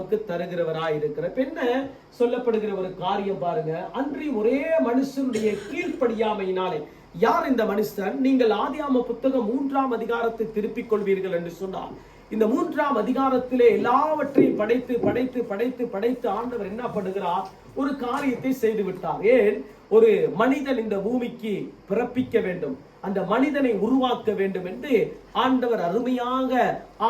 நமக்கு தருகிறவராய் இருக்கிற என்ன சொல்லப்படுகிற ஒரு காரியம் பாருங்க. அன்றி ஒரே மனுஷனுடைய கீழ்ப்படியாமையினாலே, யார் இந்த மனுஷன்? நீங்கள் ஆதியாகம புத்தகம் 3ஆம் அதிகாரத்தை திருப்பிக் கொள்வீர்கள் என்று சொன்னார். இந்த 3ஆம் அதிகாரத்திலே எல்லாவற்றையும் படைத்து படைத்து படைத்து படைத்து ஆண்டவர் என்ன பண்ணுகிறார்? ஒரு காரியத்தை செய்து விட்டார். ஏன்? ஒரு மனிதன் இந்த பூமிக்கு பிறப்பிக்க வேண்டும், அந்த மனிதனை உருவாக்க வேண்டும் என்று ஆண்டவர் அருமையாக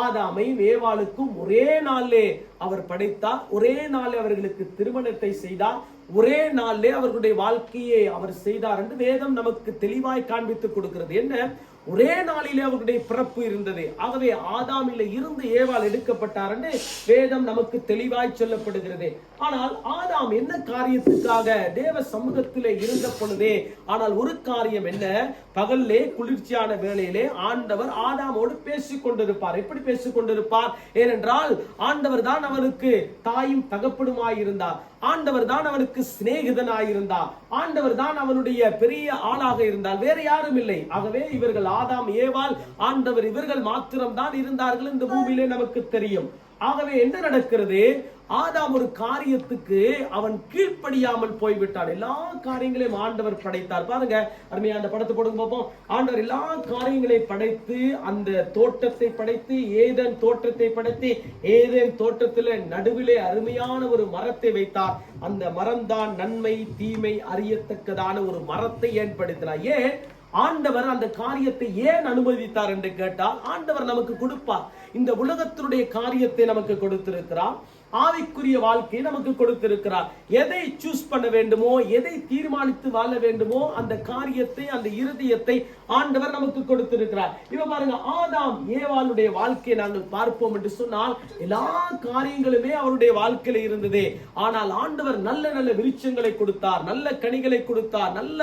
ஆதாமையும் ஏவாளுக்கும் ஒரே நாளிலே அவர் படைத்தார். ஒரே நாளிலே அவர்களுக்கு திருமணத்தை செய்தார். ஒரே நாளிலே அவர்களுடைய வாழ்க்கையை அவர் செய்தார் என்று வேதம் நமக்கு தெளிவாய் காண்பித்துக் கொடுக்கிறது. என்ன? ஒரே நாளிலே அவருடைய பிறப்பு இருந்தது. ஆகவே ஆதாமிலே இருந்து ஏவாள் எடுக்கப்பட்டார் என்று வேதம் நமக்கு தெளிவாய் சொல்லப்படுகிறது. ஆனால் ஆதாம் என்ன காரியத்துக்காக தேவ சமூகத்திலே இருந்த பொழுதே, ஆனால் ஒரு காரியம் என்ன? பகல்லே குளிர்ச்சியான வேளையிலே ஆண்டவர் ஆதாமோடு பேசிக் கொண்டிருப்பார். எப்படி பேசிக் கொண்டிருப்பார்? ஏனென்றால் ஆண்டவர் தான் அவனுக்கு தாயும் தகப்பனுமாய் இருந்தார். ஆண்டவர் தான் அவனுக்கு சிநேகிதனாய் இருந்தார். ஆண்டவர் தான் அவனுடைய பெரிய ஆளாக இருந்தார், வேற யாரும் இல்லை. ஆகவே இவர்கள் ஆதாம் ஏவாள் ஆண்டவர் இவர்கள் மாத்திரம் தான் இருந்தார்கள் இந்த பூமியிலே நமக்கு தெரியும். ஆகவே என்ன நடக்கிறது? ஆதாம் ஒரு காரியத்துக்கு அவன் கீழ்ப்படியாமல் போய்விட்டான். எல்லா காரியங்களையும் ஆண்டவர் படைத்தார். பாருங்க, அருமையா அந்த படத்தை போடுங்க பார்ப்போம். ஆண்டவர் எல்லா காரியங்களையும் படைத்து அந்த தோட்டத்தை படைத்து ஏதேன் தோட்டத்தை படைத்து ஏதேன் தோட்டத்திலே நடுவிலே அருமையான ஒரு மரத்தை வைத்தார். அந்த மரம் தான் நன்மை தீமை அறியத்தக்கதான ஒரு மரத்தை ஏற்படுத்தினார். ஏன் ஆண்டவர் அந்த காரியத்தை ஏன் அனுமதித்தார் என்று கேட்டால், ஆண்டவர் நமக்கு கொடுப்பார். இந்த உலகத்தினுடைய காரியத்தை நமக்கு கொடுத்திருக்கிறார், ஆவிக்குரிய வாழ்க்கையை நமக்கு கொடுத்திருக்கிறார். எதை சூஸ் பண்ண வேண்டுமோ, எதை தீர்மானித்து வாழ வேண்டுமோ அந்த காரியத்தை, அந்த இருதயத்தை ஆண்டவர் நமக்கு கொடுத்திருக்கிறார். இவ பாருங்க, ஆதாம் ஏவாளுடைய வாழ்க்கையை நாங்கள் பார்ப்போம் என்று சொன்னால் எல்லா காரியங்களுமே அவருடைய வாழ்க்கையில இருந்தது. ஆனால் ஆண்டவர் நல்ல நல்ல விருட்சங்களை கொடுத்தார், நல்ல கனிகளை கொடுத்தார், நல்ல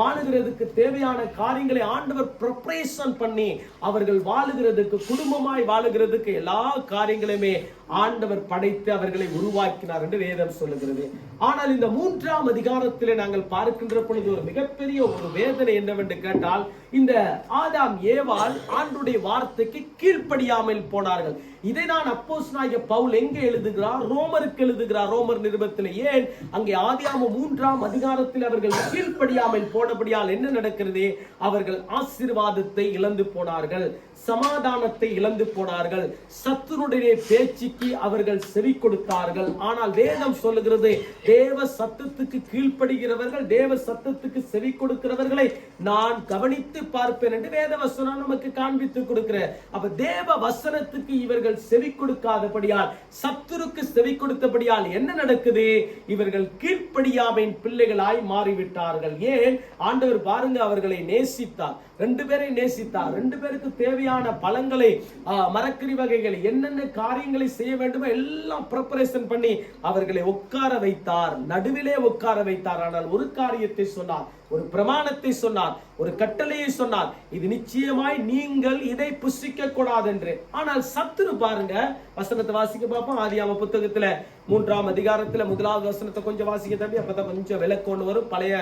வாழுகிறதுக்கு தேவையான காரியங்களை ஆண்டவர் ப்ரிப்பரேஷன் பண்ணி அவர்கள் வாழுகிறதுக்கு, குடும்பமாய் வாழுகிறதுக்கு எல்லா காரியங்களுமே ஆண்டவர் படைத்து அவர்களை உருவாக்கினார் என்று வேதம் சொல்லுகிறது. ஆனால் இந்த 3ஆம் அதிகாரத்திலே நாங்கள் பார்க்கின்ற பொழுது ஒரு மிகப்பெரிய ஒரு வேதனை என்னவென்று கேட்டால், இந்த ஆதாம் ஏவாள் ஆண்டவருடைய வார்த்தைக்கு கீழ்ப்படியாமல் போனார்கள். இதை தான் அப்போஸ்தலனாகிய பவுல் எங்கே எழுதுகிறார்? ரோமருக்கு எழுதுகிறார், ரோமர் நிருபத்தில். ஏன்? அங்கே ஆதியாகமம் 3ஆம் அதிகாரத்தில் அவர்கள் கீழ்ப்படியாமல் போனபடியால் என்ன நடக்கிறது? அவர்கள் ஆசீர்வாதத்தை இழந்து போனார்கள், சமாதானத்தை இழந்து போனார்கள், சத்துருடைய பேச்சுக்கு அவர்கள் செவி கொடுத்தார்கள். ஆனால் வேதம் சொல்லுகிறது, தேவ சத்தத்துக்கு கீழ்ப்படுகிறவர்கள், தேவ சத்தத்துக்கு செவி கொடுக்கிறவர்களை நான் கவனித்து பார்ப்பேன் என்று வேத வசனம் நமக்கு காண்பித்து கொடுக்கிற. அப்ப தேவ வசனத்துக்கு இவர்கள் செவி கொடுக்காதபடியால், சத்துருக்கு செவி கொடுத்தபடியால் என்ன நடக்குது? இவர்கள் கீழ்ப்படியாமையின் பிள்ளைகளாய் மாறிவிட்டார்கள். ஏன்? ஆண்டவர் பாருங்க, அவர்களை நேசித்தார், 2 பேரை நேசித்தார். 2 பேருக்கு தேவையான பழங்களை, மரக்கறி வகைகள், என்னென்ன காரியங்களை செய்ய வேண்டுமோ எல்லாம் ப்ரிப்பரேஷன் பண்ணி அவர்களை உட்கார வைத்தார், நடுவிலே உட்கார வைத்தார். ஆனால் ஒரு காரியத்தை சொன்னார், ஒரு பிரமாணத்தை சொன்னார், ஒரு கட்டளையை சொன்னார், இது நிச்சயமாய் நீங்கள் இதை புசிக்க கூடாது என்று. ஆனால் சத்துரு பாருங்க, வசனத்தை வாசிக்க பார்ப்போம். ஆதியாகம புத்தகத்துல 3ஆம் அதிகாரத்துல 1வது வசனத்தை கொஞ்சம் வாசிக்க தம்பி, அப்பதான் கொஞ்சம் விளக்கொண்டு வரும். பழைய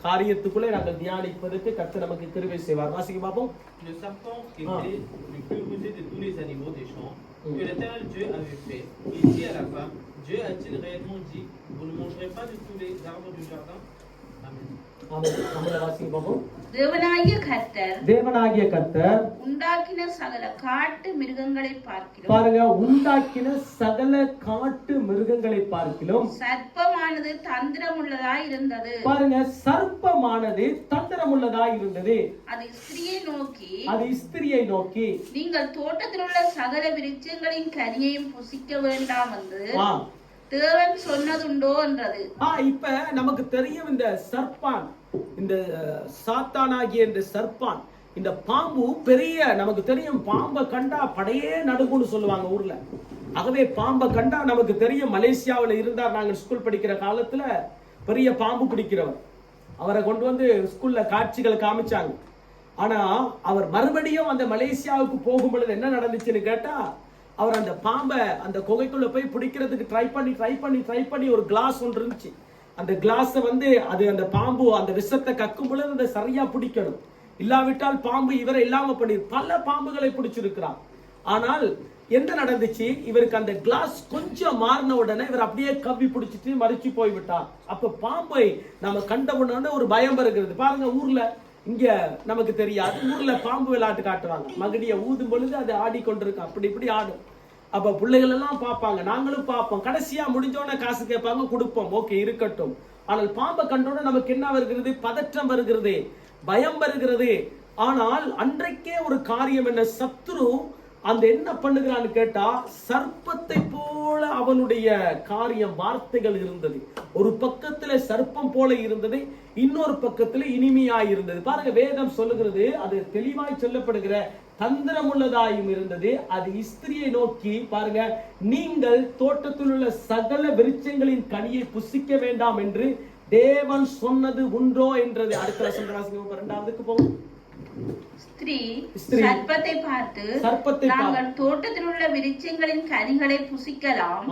காரியத்துக்குள்ளே நாங்கள் தியானிப்பதற்கு கர்த்தர் நமக்கு கிருபை செய்வார். வாசிக்க பார்ப்போம். Le serpent était le plus rusé de tous les animaux des champs que l'Éternel Dieu avait fait. Il dit à la femme, Dieu a-t-il réellement dit, vous ne mangerez pas de tous les arbres du jardin? Amen. தேவனாகிய கர்த்தர் உண்டாக்கின சகல காட்டு மிருகங்களை பார்க்கிலும், பாருங்க, உண்டாக்கின சகல காட்டு மிருகங்களை பார்க்கிலும் சர்ப்பமானது தந்திரமுள்ளதாய் இருந்தது. பாருங்க, சர்ப்பமானது தந்திரமுள்ளதாய் இருந்தது. அது ஸ்திரியை நோக்கி நீங்கள் தோட்டத்தில் உள்ள சகல விருட்சங்களின் கனியையும் புசிக்க வேண்டாம் என்று தேவன் சொன்னதுண்டோ என்றது. இப்ப நமக்கு தெரியும், இந்த சர்ப்பான், இந்த சாத்தானாகிய இந்த சர்ப்பான், இந்த பாம்பு பெரிய, நமக்கு தெரியும், பாம்பை கண்டா படையே நடுங்குன்னு சொல்லுவாங்க ஊர்ல. ஆகவே பாம்பை கண்டா நமக்கு தெரியும். மலேசியாவில் இருந்தார், நாங்கள் ஸ்கூல் படிக்கிற காலத்துல பெரிய பாம்பு பிடிக்கிறவர். அவரை கொண்டு வந்து ஸ்கூல்ல காட்சிகள் காமிச்சாங்க. ஆனா அவர் மறுபடியும் அந்த மலேசியாவுக்கு போகும் பொழுது என்ன நடந்துச்சுன்னு கேட்டா, அவர் அந்த பாம்பை அந்த குகைக்குள்ள போய் பிடிக்கிறதுக்கு ட்ரை பண்ணி ஒரு கிளாஸ் ஒன்று இருந்துச்சு. அந்த கிளாஸை வந்து அது அந்த பாம்பு அந்த விஷத்தை கக்கும் பொழுது அதை சரியா பிடிக்கணும், இல்லாவிட்டால் பாம்பு இவரை இல்லாம பண்ணி பல பாம்புகளை பிடிச்சிருக்கிறார். ஆனால் என்ன நடந்துச்சு? இவருக்கு அந்த கிளாஸ் கொஞ்சம் மாறின உடனே இவர் அப்படியே கவ்வி பிடிச்சிட்டு மறிச்சு போய்விட்டார். அப்ப பாம்பை நம்ம கண்ட உடனே ஒரு பயம் வருகிறது. பாருங்க, ஊர்ல இங்க நமக்கு தெரியாது, ஊர்ல பாம்பு விளையாட்டு காட்டுவாங்க. மகடிய ஊதும் பொழுது அது ஆடிக்கொண்டிருக்கு, அப்படி இப்படி ஆடும். அப்ப பிள்ளைகள் எல்லாம் பார்ப்பாங்க, நாங்களும் பார்ப்போம். கடைசியா முடிஞ்சோடனே காசு கேட்பாங்க, கொடுப்போம், ஓகே இருக்கட்டும். ஆனால் பாம்பை கண்டோட நமக்கு என்ன வருகிறது? பதற்றம் வருகிறது, பயம் வருகிறது. ஆனால் அன்றைக்கே ஒரு காரியம் என்ன? சத்துரு அந்த என்ன பண்ணுகிறான்னு கேட்டா, சர்ப்பத்தை போல அவனுடைய காரியம், வார்த்தைகள் இருந்தது. ஒரு பக்கத்துல சர்ப்பம் போல இருந்தது, இன்னொரு பக்கத்துல இனிமையாய் இருந்தது. பாருங்க, வேதம் சொல்லுகிறது, அது தெளிவாய் சொல்லப்படுகிற தந்திரம் உள்ளதாயும் இருந்தது. அது ஸ்திரியை நோக்கி, பாருங்க, நீங்கள் தோட்டத்தில் உள்ள சகல விருட்சங்களின் கனியை புசிக்க வேண்டாம் என்று தேவன் சொன்னது உண்டோ என்றது. அடுத்த வசனம் வாசிங்க, இரண்டாவதுக்கு போவோம். ஸ்திரீ சர்ப்பத்தை பார்த்து, நாங்கள் தோட்டத்தில் உள்ள விருட்சங்களின் கனிகளை புசிக்கலாம்,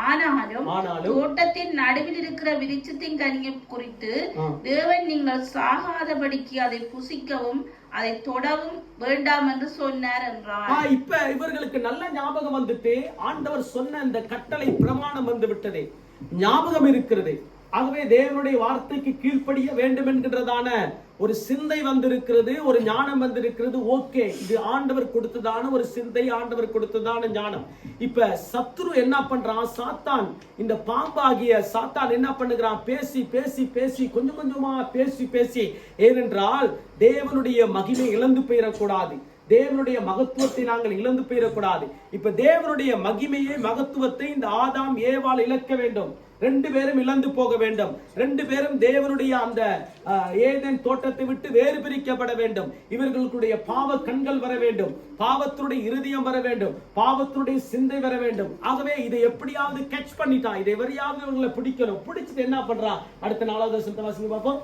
ஆனாலும் தோட்டத்தின் நடுவில் இருக்கிற விருட்சத்தின் கனியை குறித்து தேவன் நீங்கள் சாகாதபடிக்கு அதை புசிக்கவும் அதை தொடவும் வேண்டாம் என்று சொன்னார் என்றார். இப்ப இவர்களுக்கு நல்ல ஞாபகம் வந்துட்டு, ஆண்டவர் சொன்ன இந்த கட்டளை பிரமாணம் வந்து விட்டது, ஞாபகம் இருக்கிறது. ஆகவே தேவனுடைய வார்த்தைக்கு கீழ்ப்படிய வேண்டும் என்கின்றதான ஒரு சிந்தை வந்திருக்கிறது, ஒரு ஞானம் வந்திருக்கிறது. ஓகே, இது ஆண்டவர் கொடுத்ததான ஒரு சிந்தை, ஆண்டவர் கொடுத்ததான ஞானம். இப்ப சத்துரு என்ன பண்றான்? சாத்தான், இந்த பாம்பாகிய சாத்தான் என்ன பண்ணுகிறான்? பேசி பேசி பேசி, கொஞ்சம் கொஞ்சமா பேசி பேசி, ஏனென்றால் தேவனுடைய மகிமை இழந்து போயிடக்கூடாது, தேவனுடைய மகத்துவத்தை நாங்கள் இழந்து போயிடக்கூடாது. இப்ப தேவனுடைய மகிமையை, மகத்துவத்தை இந்த ஆதாம் ஏவாள் இழக்க வேண்டும். ரெண்டு பேரும் இழந்து போக வேண்டும். ரெண்டு பேரும் தேவனுடைய அந்த ஏதேன் தோட்டத்தை விட்டு வேறு பிரிக்கப்பட வேண்டும். இவர்களுடைய பாவ கண்கள் வர வேண்டும், பாவத்துடைய இருதயம் வர வேண்டும், பாவத்துடைய சிந்தை வர வேண்டும். ஆகவே இதை எப்படியாவது கேட்ச் பண்ணிட்டான், இதை எவரையாவது இவங்களை பிடிக்கணும். பிடிச்சிட்டு என்ன பண்றான்? அடுத்த 4வது வசனத்தை வாசிங்க பார்ப்போம்.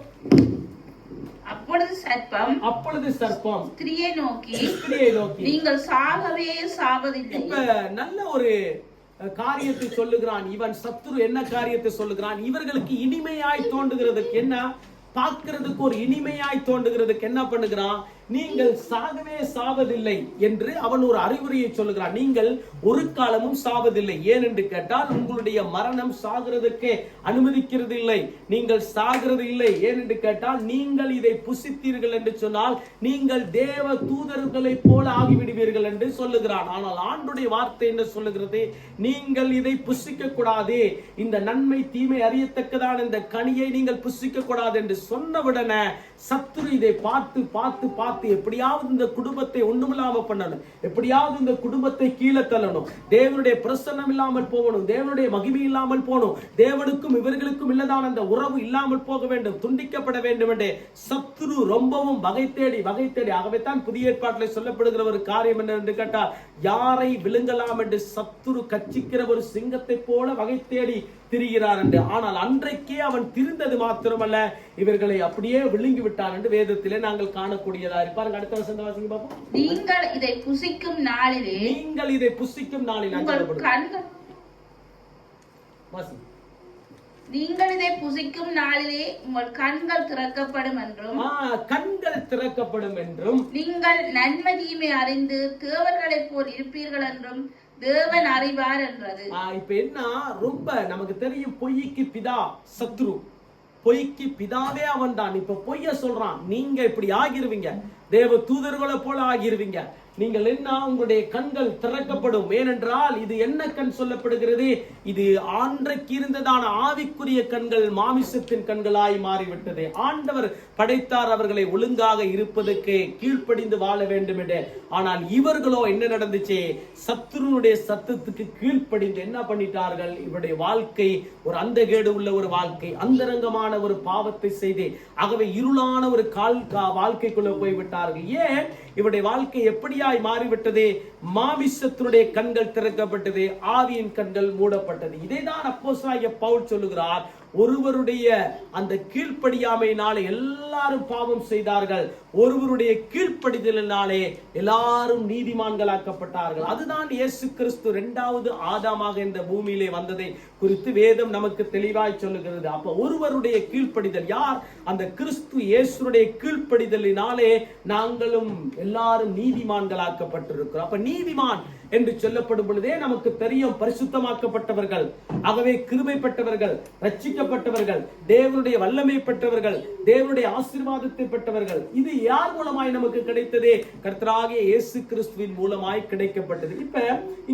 அப்பொழுது சர்ப்பம் ஸ்திரியை நோக்கி, நீங்கள் சாகவே சாவதில்லை. இப்ப நல்ல ஒரு காரியத்தை சொல்லுகிறான் இவன். சத்துரு என்ன காரியத்தை சொல்லுகிறான்? இவர்களுக்கு இனிமையாய் தோன்றுகிறதுக்கு என்ன, பார்க்கிறதுக்கு ஒரு இனிமையாய் தோன்றுகிறதுக்கு என்ன பண்ணுகிறான்? நீங்கள் சாகவே சாவதில்லை என்று அவன் ஒரு அறிவுரையை சொல்லுகிறான். நீங்கள் ஒரு காலமும் சாவதில்லை. ஏன் என்று கேட்டால், உங்களுடைய மரணம் சாகிறதுக்கே அனுமதிக்கிறது இல்லை, நீங்கள் சாகிறது இல்லை. ஏன் என்று கேட்டால், நீங்கள் இதை புசித்தீர்கள் என்று சொன்னால் நீங்கள் தேவ தூதர்களை போல ஆகிவிடுவீர்கள் என்று சொல்லுகிறான். ஆனால் ஆண்டுடைய வார்த்தை என்ன சொல்லுகிறது? நீங்கள் இதை புசிக்க கூடாது, இந்த நன்மை தீமை அறியத்தக்கதான இந்த கனியை நீங்கள் புசிக்க கூடாது என்று சொன்னவுடனே சத்துரு இதை பார்த்து பார்த்து பார்த்து எப்படியாவது இந்த குடும்பத்தை ஒண்ணுமில்லாம பண்ணணும், எப்படியாவது இந்த குடும்பத்தை கீழே தள்ளணும், தேவனுடைய பிரசன்னம் இல்லாமல் போகணும், தேவனுடைய மகிமை இல்லாமல் போகணும், தேவனுக்கும் இவர்களுக்கும் இல்லதான அந்த உறவு இல்லாமல் போக வேண்டும், துண்டிக்கப்பட வேண்டும் என்று சத்துரு ரொம்பவும் வகை தேடி வகை தேடி. ஆகவே தான் புதிய ஏற்பாட்டில் சொல்லப்படுகிற ஒரு காரியம் என்ன என்று கேட்டால், யாரை விழுங்கலாம் என்று சத்துரு கட்சிக்கிற ஒரு சிங்கத்தை போல வகை தேடி திரிகிறார் என்று. ஆனால் அன்றைக்கே அவன் திரிந்தது மாத்திரமல்ல, இவர்களை அப்படியே விழுங்கி விட்டான் என்று வேதத்திலே நாங்கள் காணக்கூடியதா இருப்பாருங்க. அடுத்த வசனம் வாசிங்க பாப்போம். நீங்கள் இதை புசிக்கும் நாளிலே, நீங்கள் இதை புசிக்கும் நாளில் நீங்கள் இதை புசிக்கும் நாளிலே உங்கள் கண்கள் திறக்கப்படும் என்றும், கண்கள் திறக்கப்படும் என்றும், நீங்கள் நன்மை தீமை அறிந்து தேவர்களைப் போல் இருப்பீர்கள் என்றும் தேவன் அறிவார் என்றது. இப்ப என்ன, ரொம்ப நமக்கு தெரியும், பொய்க்கு பிதா சத்ரு, பொய்க்கு பிதாவே அவன் தான். இப்ப பொய்ய சொல்றான், நீங்க இப்படி ஆகிருவீங்க, தேவ தூதர்களை போல ஆகிருவீங்க, நீங்கள் என்ன, உங்களுடைய கண்கள் திறக்கப்படும். ஏனென்றால் இது என்ன கண் சொல்லப்படுகிறது? இது ஆண்டைக்கு இருந்ததான ஆவிக்குரிய கண்கள் மாமிசத்தின் கண்களாய் மாறிவிட்டது. ஆண்டவர் படைத்தார் அவர்களை ஒழுங்காக இருப்பதற்கு, கீழ்ப்படிந்து வாழ வேண்டும் என்று. ஆனால் இவர்களோ என்ன நடந்துச்சு? சத்துருனுடைய சத்தத்துக்கு கீழ்ப்படிந்து என்ன பண்ணிட்டார்கள்? இவருடைய வாழ்க்கை ஒரு அந்தகேடு உள்ள ஒரு வாழ்க்கை, அந்தரங்கமான ஒரு பாவத்தை செய்து, ஆகவே இருளான ஒரு வாழ்க்கைக்குள்ள போய்விட்டார்கள். ஏன் இவருடைய வாழ்க்கை எப்படியாய் மாறிவிட்டது? மாமிசத்தினுடைய கண்கள் திறக்கப்பட்டது, ஆவியின் கண்கள் மூடப்பட்டது. இதைதான் அப்போஸ்தலனாகிய பவுல் சொல்லுகிறார். ஒருவருடைய அந்த கீழ்ப்படியாமையினாலே எல்லாரும் பாவம் செய்தார்கள், ஒருவருடைய கீழ்ப்படிதலினாலே எல்லாரும் நீதிமான்களாக்கப்பட்டார்கள். அதுதான் இயேசு கிறிஸ்து 2வது ஆதாமாக இந்த பூமியிலே வந்ததை குறித்து வேதம் நமக்கு தெளிவாய் சொல்லுகிறது. அப்ப ஒருவருடைய கீழ்ப்படிதல் யார்? அந்த கிறிஸ்து இயேசுடைய கீழ்ப்படிதலினாலே நாங்களும் எல்லாரும் நீதிமான்களாக்கப்பட்டிருக்கிறோம். அப்ப நீதிமான் என்று சொல்லப்படும் பொழுதே நமக்கு தெரியும் பரிசுத்தமாக்கப்பட்டவர்கள், ஆகவே கிருபை பெற்றவர்கள், ரட்சிக்கப்பட்டவர்கள், தேவனுடைய வல்லமை பெற்றவர்கள், தேவனுடைய ஆசீர்வாதத்தை பெற்றவர்கள். இது யார் மூலமாய் நமக்கு கிடைத்ததே? கர்த்தராகிய இயேசு கிறிஸ்துவின் மூலமாய் கிடைக்கப்பட்டது. இப்ப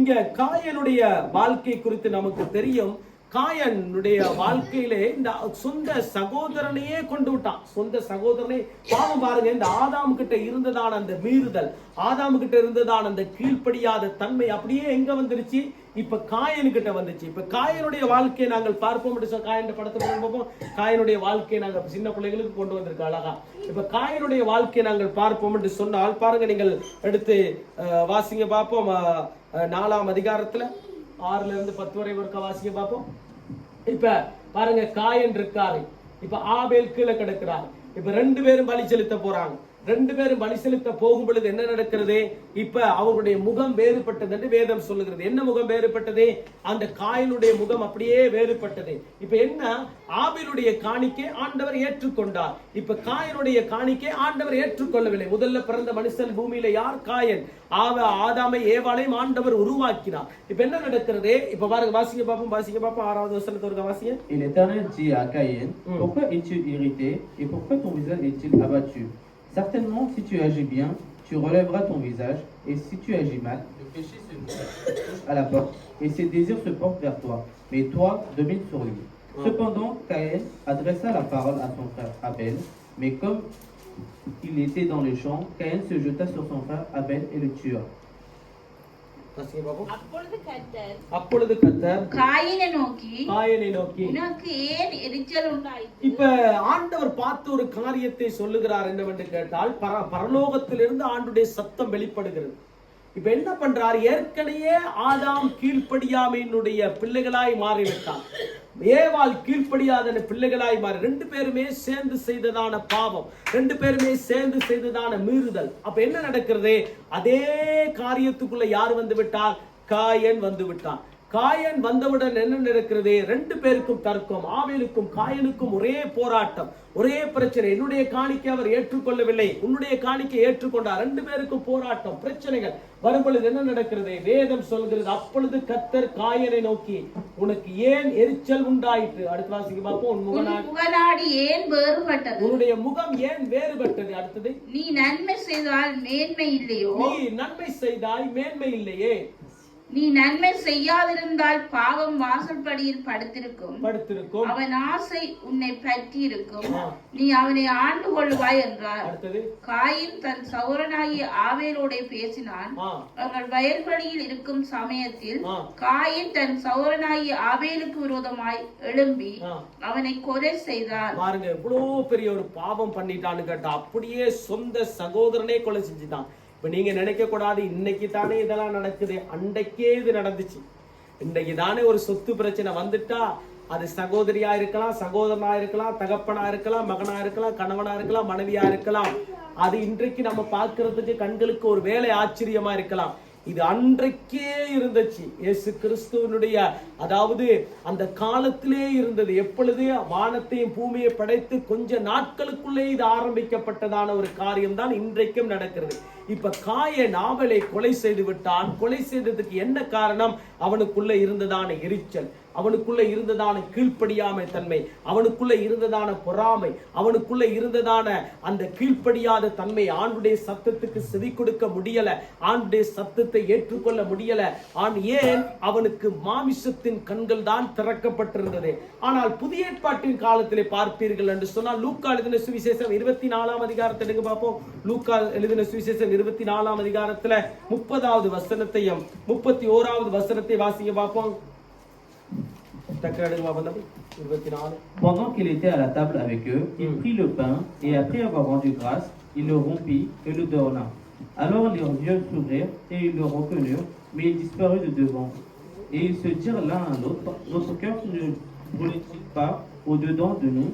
இங்க காயனுடைய வாழ்க்கை குறித்து நமக்கு தெரியும். காயனுடைய வாழ்க்கையிலே இந்த சொந்த சகோதரனையே கொண்டு விட்டான். சொந்த சகோதரனை பாவம் பாருங்க. இந்த ஆதாம் கிட்ட இருந்ததான அந்த மீறுதல், ஆதாம் கிட்ட இருந்ததான அந்த கீழ்ப்படியாத தன்மை அப்படியே எங்க வந்துருச்சு? இப்ப காயனு கிட்ட வந்துச்சு. இப்ப காயனுடைய வாழ்க்கையை நாங்கள் பார்ப்போம். காயன் படத்தை பார்ப்போம். காயனுடைய வாழ்க்கையை நாங்கள் சின்ன பிள்ளைகளுக்கு கொண்டு வந்திருக்க அழகா. இப்ப காயனுடைய வாழ்க்கையை நாங்கள் பார்ப்போம் என்று சொன்னால் பாருங்க, நீங்கள் எடுத்து வாசிங்க பார்ப்போம். 4ஆம் அதிகாரத்துல 6ல இருந்து 10 வரை ஒருக்க வாசிங்க பார்ப்போம். இப்ப பாருங்க, காயன் இருக்காரு, இப்ப ஆபேல் கீழே கிடக்கிறாரு. இப்ப 2 பேரும் பலி செலுத்த போறாங்க. 2 பேரும் பலி செலுத்த போகும் பொழுது என்ன நடக்கிறது? இப்ப அவருடைய முகம் வேறுபட்டது என்று வேதம் சொல்லுகிறது. என்ன முகம் வேறுபட்டது? அந்த காயனுடைய முகம் அப்படியே வேறுபட்டது. இப்ப என்ன? ஆபேலுடைய காணிக்கை ஆண்டவர் ஏற்றுக்கொண்டார். இப்ப காயனுடைய காணிக்கை ஆண்டவர் ஏற்றுக்கொள்ளவில்லை. முதல்ல பிறந்த மனுஷன் பூமியில யார்? காயன். ஆதாமை ஏவாளையும் ஆண்டவர் உருவாக்கினார். இப்ப என்ன நடக்கிறது? இப்ப பாருங்க, வாசிங்க பாப்போம். 6வது வசனத்தோட வாசிங்க. Et l'Éternel dit à Caïn, pourquoi es-tu irrité et pourquoi ton visage est-il abattu? Certainement, si tu agis bien, tu relèveras ton visage, et si tu agis mal, Le péché se touche à la porte, et ses désirs se portent vers toi, mais toi domine sur lui. Cependant, Caïn adressa la parole à son frère Abel, mais comme il était dans le champ, Caïn se jeta sur son frère Abel et le tua. அப்பொழுது கர்த்தர் காயனை நோக்கி உனக்கு ஏன் எரிச்சல் உண்டாயிற்று? இப்ப ஆண்டவர் பார்த்து ஒரு காரியத்தை சொல்லுகிறார். என்னவென்று கேட்டால், பரலோகத்திலிருந்து ஆண்டுடைய சத்தம் வெளிப்படுகிறது. இப்ப என்ன பண்றார்? ஏற்கனவே ஆதாம் கீழ்ப்படியாமையினுடைய பிள்ளைகளாய் மாறிவிட்டார். ஏவாள் கீழ்ப்படியாத பிள்ளைகளாய் மாறி 2 பேருமே சேர்ந்து செய்ததான பாவம், 2 பேருமே சேர்ந்து செய்ததான மீறுதல். அப்ப என்ன நடக்கிறது? அதே காரியத்துக்குள்ள யார் வந்து விட்டார்? காயன் வந்து விட்டான். காயன் வந்தவுடன் என்ன நடக்கிறது? 2 பேருக்கும் தர்க்கம். ஆபேலுக்கும் காயனுக்கும் ஒரே போராட்டம், ஒரே பிரச்சனை. என்னுடைய காணிக்கை அவர் ஏற்றுக்கொள்ளவில்லை, உன்னுடைய காணிக்கை ஏற்றுக்கொண்டார். 2 பேருக்கும் போராட்டம், பிரச்சனைகள் வரும்பொழுது என்ன நடக்கிறது? வேதம் சொல்கிறது, அப்பொழுது கர்த்தர் காயனை நோக்கி உனக்கு ஏன் எரிச்சல் உண்டாயிற்று? அடுத்த வாசிக்கு பார்ப்போம். உன் முகநாடி ஏன் வேறுபட்டது? உன்னுடைய முகம் ஏன் வேறுபட்டது? அடுத்தது, நீ நன்மை செய்தால் மேன்மை இல்லையோ? நீ நன்மை செய்தாய் மேன்மை இல்லையே? நீ நன்மை செய்யாதிருந்தால் பாவம் வாசல்படியில் படுத்திருக்கும், அவன் ஆசை உன்னை பற்றி இருக்கும், நீ அவனை ஆண்டு கொள்ளுவாய் என்றார். காயின் தன் சகோதரனாகிய ஆபேலோட பேசினான். அவர்கள் வயல்வெளியில் இருக்கும் சமயத்தில் காயின் தன் சகோதரனாகிய ஆபேலுக்கு விரோதமாய் எழும்பி அவனை கொலை செய்தான். பாருங்க, இவ்வளவு பெரிய ஒரு பாவம் பண்ணிட்டான்னு கேட்டா, அப்படியே சொந்த சகோதரனே கொலை செஞ்சுட்டான். இப்ப நீங்க நினைக்க கூடாது, இன்னைக்கு தானே இதெல்லாம் நடக்குது, அன்றைக்கே இது நடந்துச்சு. இன்னைக்கு தானே ஒரு சொத்து பிரச்சனை வந்துட்டா, அது சகோதரியா இருக்கலாம், சகோதரனா இருக்கலாம், தகப்பனா இருக்கலாம், மகனா இருக்கலாம், கணவனா இருக்கலாம், மனைவியா இருக்கலாம். அது இன்றைக்கு நம்ம பார்க்கிறதுக்கு கண்களுக்கு ஒரு வேலை ஆச்சரியமா இருக்கலாம். இது அன்றைக்கே இருந்துச்சு. இயேசு கிறிஸ்துவனுடைய, அதாவது அந்த காலத்திலே இருந்தது. எப்பொழுது வானத்தையும் பூமியை படைத்து கொஞ்ச நாட்களுக்குள்ளே இது ஆரம்பிக்கப்பட்டதான ஒரு காரியம் தான் இன்றைக்கும் நடக்கிறது. இப்ப காயன் ஆபேலை கொலை செய்து விட்டான். கொலை செய்ததுக்கு என்ன காரணம்? அவனுக்குள்ள இருந்ததான எரிச்சல், அவனுக்குள்ள இருந்ததான கீழ்ப்படியாமை தன்மை, அவனுக்குள்ள இருந்ததான பொறாமை, அவனுக்குள்ள இருந்ததான அந்த கீழ்ப்படியாத தன்மை. ஆண்டுடைய சத்தத்துக்கு செவி கொடுக்க முடியல, ஆண்டுடைய சத்தத்தை ஏற்றுக்கொள்ள முடியல. ஏன்? அவனுக்கு மாமிசத்தின் கண்கள் தான் திறக்கப்பட்டிருந்தது. ஆனால் புதிய ஏற்பாட்டின் காலத்திலே பார்ப்பீர்கள் என்று சொன்னால், லூக்கா எழுதின சுவிசேஷம் 24ஆம் அதிகாரத்தை எடுங்க பார்ப்போம். லூக்கா எழுதின சுவிசேஷம் 24ஆம் அதிகாரத்துல 30வது வசனத்தையும் 31வது வசனத்தை வாசிங்க பார்ப்போம். Pendant qu'il était à la table avec eux, il prit le pain et après avoir rendu grâce, il le rompit et le donna. Alors leurs yeux s'ouvrirent et ils le reconnurent, mais il disparut de devant. Et ils se dirent l'un à l'autre, notre cœur ne brûlait-il pas au-dedans de nous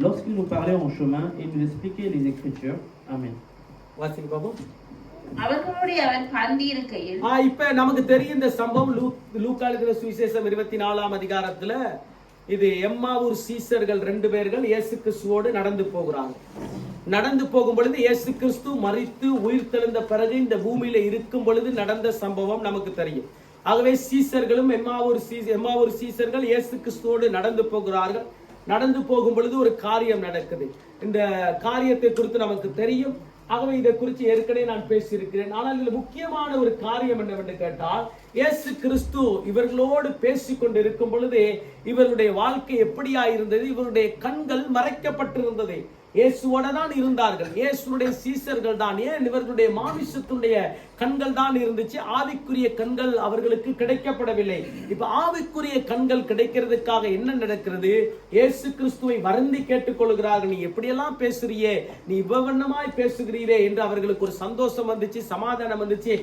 lorsqu'il nous parlait en chemin et nous expliquait les Écritures? Amen. இப்ப நமக்கு தெரியும் இந்த சம்பவம். லூக்கா எழுதின சுவிசேஷம் 24ஆம் அதிகாரத்துல இது எம்மாவூர் சீசர்கள் 2 பேர்கள் இயேசு கிறிஸ்துவோடு நடந்து போகிறாங்க. நடந்து போகும் பொழுது இயேசு கிறிஸ்து மரித்து உயிர் தெழுந்த பிறகு இந்த பூமியில இருக்கும் பொழுது நடந்த சம்பவம் நமக்கு தெரியும். ஆகவே சீசர்களும் எம்மாவூர் சீசர்கள் இயேசு கிறிஸ்துவோடு நடந்து போகிறார்கள். நடந்து போகும் பொழுது ஒரு காரியம் நடக்குது. இந்த காரியத்தை குறித்து நமக்கு தெரியும். ஆகவே இதை குறித்து ஏற்கனவே நான் பேசியிருக்கிறேன். ஆனால் இதில் முக்கியமான ஒரு காரியம் என்னவென்று கேட்டால், இயேசு கிறிஸ்து இவர்களோடு பேசிக் கொண்டு இருக்கும் பொழுது இவருடைய வாழ்க்கை எப்படியா இருந்தது? இவருடைய கண்கள் மறைக்கப்பட்டிருந்தது. இயேசுவோட தான் இருந்தார்கள், இயேசுடைய சீசர்கள் தான். ஏன் இவர்களுடைய மாமிசத்துடைய கண்கள் தான் இருந்துச்சு, ஆவிக்குரிய கண்கள் அவர்களுக்கு கிடைக்கப்படவில்லை. இப்ப ஆவிக்குரிய கண்கள் கிடைக்கிறதுக்காக என்ன நடக்கிறது? இயேசு கிறிஸ்துவை வருந்தி கேட்டுக்கொள்கிறார்கள். நீ எப்படியெல்லாம் பேசுறியே, நீ இவ்வண்ணமாய் பேசுகிறீரே என்று அவர்களுக்கு ஒரு சந்தோஷம் வந்துச்சு, சமாதானம் வந்துச்சு.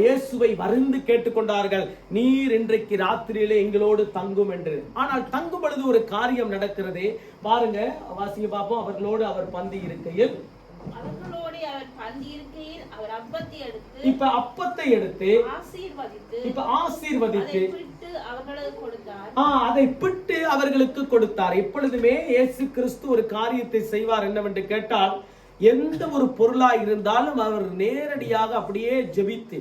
இயேசுவை வருந்தி கேட்டுக்கொண்டார்கள், நீர் இன்றைக்கு ராத்திரியிலே எங்களோடு தங்கும் என்று. ஆனால் தங்கும் பொழுது ஒரு காரியம் நடக்கிறது. பாருங்க, வாசிங்க பார்ப்போம். அவர்களோடு அவர் பந்தி இருக்கையில் அவர் அப்பத்தை எடுத்து, இப்ப அப்பத்தை எடுத்து ஆசீர்வதித்து அவர்களுக்கு கொடுத்தார். அதை பிட்டு அவர்களுக்கு கொடுத்தார். எப்பொழுதுமே இயேசு கிறிஸ்து ஒரு காரியத்தை செய்வார் என்னவென்று கேட்டால், எந்த ஒரு பொருளா இருந்தாலும் அவர் நேரடியாக அப்படியே ஜெபித்து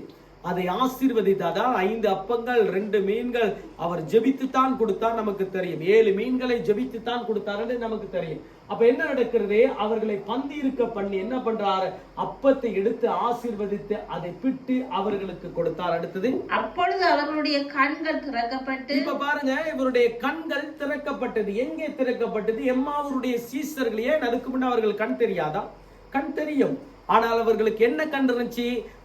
அதை ஆசீர்வதித்தார். 5 அப்பங்கள் 2 மீன்கள் அவர் ஜெபித்து தான் கொடுத்தார், நமக்கு தெரியும். 7 மீன்களை ஜெபித்து தான் கொடுத்தார் என்று நமக்கு தெரியும். அப்ப என்ன நடக்கிறது? அவர்களை பந்தி இருக்க பண்ணி என்ன பண்றாரு? அப்பத்தை எடுத்து ஆசீர்வதித்து அதை பிட்டு அவர்களுக்கு கொடுத்தார். அடுத்தது, அப்பொழுது அவர்களுடைய கண்கள் திறக்கப்பட்டு, இப்ப பாருங்க, இவருடைய கண்கள் திறக்கப்பட்டது. எங்கே திறக்கப்பட்டது? எம்மாவூருடைய சீசர்கள். ஏன் அதுக்கு முன்ன அவர்கள் கண் தெரியாதா? கண் தெரியும். ஆனால் அவர்களுக்கு என்ன கண் இருந்துச்சு?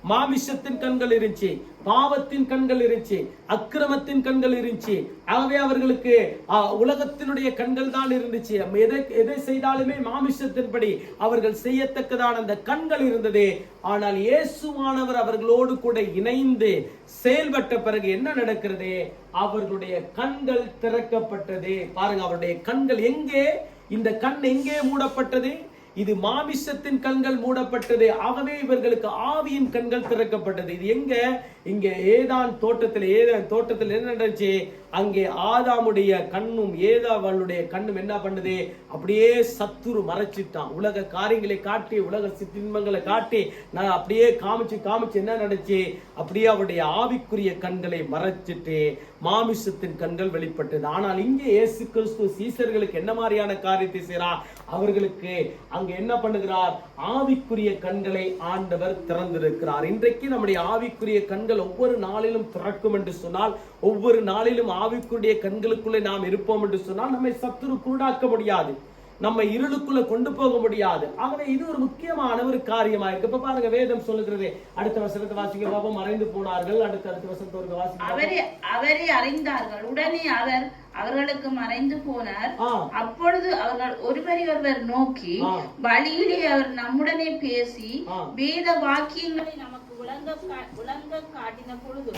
மாமிசத்தின் கண்கள் இருந்துச்சு, பாவத்தின் கண்கள் இருந்துச்சு, அக்கிரமத்தின் கண்கள் இருந்துச்சு. ஆகவே அவர்களுக்கு உலகத்தினுடைய கண்கள் தான் இருந்துச்சு. எதை செய்தாலுமே மாமிசத்தின்படி அவர்கள் செய்யத்தக்கதான அந்த கண்கள் இருந்தது. ஆனால் இயேசுவானவர் அவர்களோடு கூட இணைந்து செயல்பட்ட பிறகு என்ன நடக்கிறது? அவர்களுடைய கண்கள் திறக்கப்பட்டது. பாருங்க, அவருடைய கண்கள் எங்கே? இந்த கண் எங்கே மூடப்பட்டது? இது மாமிசத்தின் கண்கள் மூடப்பட்டது. ஆகவே இவர்களுக்கு ஆவியின் கண்கள் திறக்கப்பட்டது. இது எங்க? இங்க ஏதான் தோட்டத்தில் என்ன நடந்துச்சு? அங்கே ஆதாமுடைய கண்ணும் ஏதாவளுடைய கண்ணும் என்ன பண்ணுது? அப்படியே சத்துரு மறைச்சிட்டான். உலக காரியங்களை காட்டி, உலக சிற்றின்பங்களை காட்டி, நான் அப்படியே காமிச்சு என்ன நடந்துச்சு? அப்படியே அவருடைய ஆவிக்குரிய கண்களை மறைச்சிட்டு மாமிசத்தின் கண்கள் வெளிப்பட்டது. ஆனால் இங்கே இயேசு கிறிஸ்து சீசர்களுக்கு என்ன மாதிரியான காரியத்தை செய்கிறார்? அவர்களுக்கு அங்க என்ன பண்ணுகிறார்? ஆவிக்குரிய கண்களை ஆண்டவர் திறந்திருக்கிறார். இன்றைக்கு நம்முடைய ஆவிக்குரிய கண்கள் ஒவ்வொரு நாளிலும் திறக்கும் என்று சொன்னால், ஒவ்வொரு நாளிலும் ஆவிக்குரிய கண்களுக்குள்ளே நாம் இருப்போம் என்று சொன்னால், நம்மை சத்துரு குருடாக்க முடியாது, நம்ம இருளுக்குள்ள கொண்டு போக முடியாது. ஆகவே இது ஒரு முக்கியமான ஒரு காரியமா இருக்கு. இப்ப பாருங்க, வேதம் சொல்லுகிறது. அடுத்த வசனத்தை வாசிக்க பாப்போம். மறைந்து போனார்கள். அடுத்த வசனத்தை வாசிக்க, அவரை அறிந்தார்கள், உடனே அவர் அவர்களுக்கு மறைந்து போனார். அப்பொழுது அவர்கள் ஒருவர் நோக்கி, வழியிலே அவர் நம்முடனே பேசி வேத வாக்கியங்களை நமக்கு விளங்க காட்டின பொழுது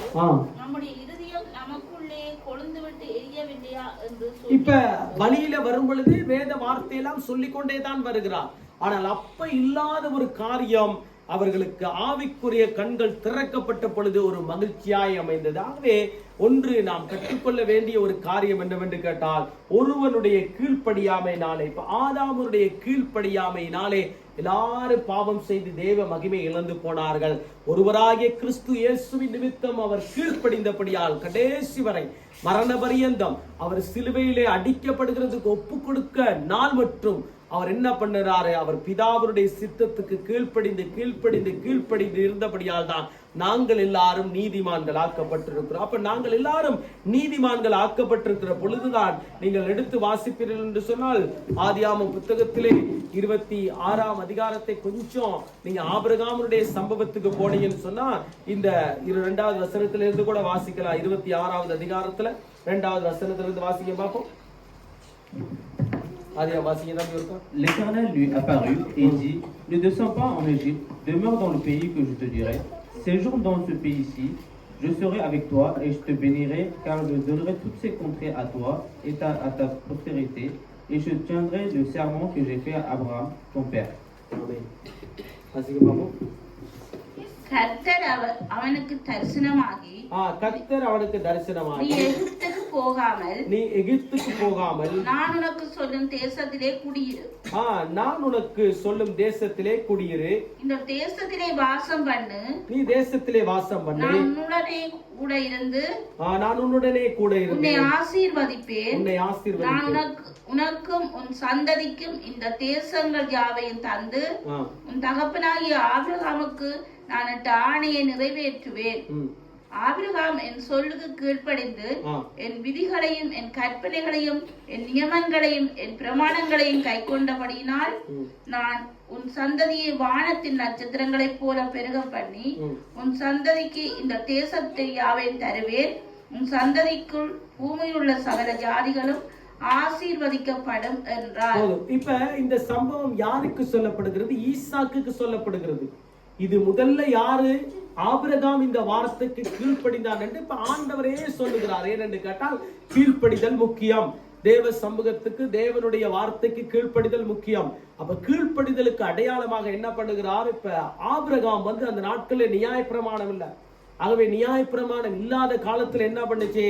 நம்முடைய இருதயம் நமக்குள்ளே கொழுந்து விட்டு எரியவில்லையா என்று இப்ப வழியில வரும் பொழுது வேத வார்த்தையெல்லாம் சொல்லிக்கொண்டே தான் வருகிறார். ஆனால் அப்ப இல்லாத ஒரு காரியம் அவர்களுக்கு ஆவிக்குரிய கண்கள் திறக்கப்பட்ட பொழுது ஒரு மகிழ்ச்சியாய் அமைந்தது. ஆகவே ஒன்று நாம் கற்றுக்கொள்ள வேண்டிய ஒரு காரியம் என்னவென்று கேட்டால், ஒருவனுடைய கீழ்ப்படியாமையினாலே, இப்ப ஆதாமுடைய கீழ்ப்படியாமையினாலே எல்லாரும் பாவம் செய்து தேவ மகிமை இழந்து போனார்கள். ஒருவராகிய கிறிஸ்து இயேசுவின் நிமித்தம் அவர் கீழ்ப்படிந்தபடியால் கடைசி வரை மரண பரியந்தம் அவர் சிலுவையிலே அடிக்கப்படுகிறதுக்கு ஒப்பு கொடுக்க நாள் மற்றும் அவர் என்ன பண்ணுறாரு? அவர் பிதாவுடைய சித்தத்துக்கு கீழ்ப்படிந்து இருந்தபடியால் தான் நாங்கள் எல்லாரும் நீதிமான்கள் ஆக்கப்பட்டிருக்கிறோம். அப்ப நாங்கள் எல்லாரும் நீதிமான்கள் ஆக்கப்பட்டிருக்கிற பொழுதுதான் நீங்கள் எடுத்து வாசிப்பீர்கள் என்று சொன்னால், ஆதியாகம புத்தகத்திலே 26ஆம் அதிகாரத்தை கொஞ்சம் நீங்க ஆபிரகாமுடைய சம்பவத்துக்கு போனீங்கன்னு சொன்னா, இந்த 2வது வசனத்திலிருந்து கூட வாசிக்கலாம். 26ஆவது அதிகாரத்துல 2வது வசனத்திலிருந்து வாசிக்க பார்ப்போம். L'Éternel lui apparut et dit, ne descends pas en Égypte, demeure dans le pays que je te dirai. Séjourne dans ce pays-ci, je serai avec toi et je te bénirai, car je donnerai toutes ces contrées à toi et à ta postérité, et je tiendrai le serment que j'ai fait à Abraham, ton père. கர்த்தர் அவனுக்கு தரிசனமாகி, நீ எகிப்துக்கு போகாமல் நீ எகிப்துக்கு போகாமல் நான் உனக்கு சொல்லும் தேசத்திலே குடியிரு. நான் உனக்கு சொல்லும் தேசத்திலே குடியிரு. இந்த தேசத்திலே வாசம் பண்ணு. நீ தேசத்திலே வாசம் பண்ணு. நான் உன்னுடனே கூட இருந்து உன்னை ஆசீர்வதிப்பேன். நான் உனக்கும் உன் சந்ததிக்கும் இந்த தேசங்கள் யாவையும் தந்து உன் தகப்பனாகிய ஆபிரகாமுக்கு நான் இட்ட ஆணையை நிறைவேற்றுவேன். ஆபிரகாம் என் சொல்லுக்கு கீழ்ப்படிந்து என் விதிகளையும் என் கற்பனைகளையும் என் நியமங்களையும் என் பிரமாணங்களையும் கை கொண்டபடியினால் நான் உன் சந்ததியை வானத்தின் நட்சத்திரங்களைப் போல பெருக பண்ணி உன் சந்ததிக்கு இந்த தேசத்தை யாவையும் தருவேன். உன் சந்ததிக்குள் பூமியில் உள்ள சகல ஜாதிகளும் ஆசீர்வதிக்கப்படும் என்றார். இப்ப இந்த சம்பவம் யாருக்கு சொல்லப்படுகிறது? ஈசாக்குக்கு சொல்லப்படுகிறது. இது முதல்ல யாரு? ஆபிரகாம் இந்த வார்த்தைக்கு கீழ்ப்படிந்தான் என்று இப்ப ஆண்டவரே சொல்லுகிறார். ஏனென்று கேட்டால் கீழ்ப்படிதல் முக்கியம். தேவ சமூகத்துக்கு தேவனுடைய வார்த்தைக்கு கீழ்ப்படிதல் முக்கியம். அப்ப கீழ்ப்படிதலுக்கு அடையாளமாக என்ன பண்ணுகிறார்? இப்ப ஆபிரகாம் அந்த நாட்களில் நியாயப்பிரமாணம் இல்லை. ஆகவே நியாயப்பிரமாணம் இல்லாத காலத்துல என்ன பண்ணுச்சு?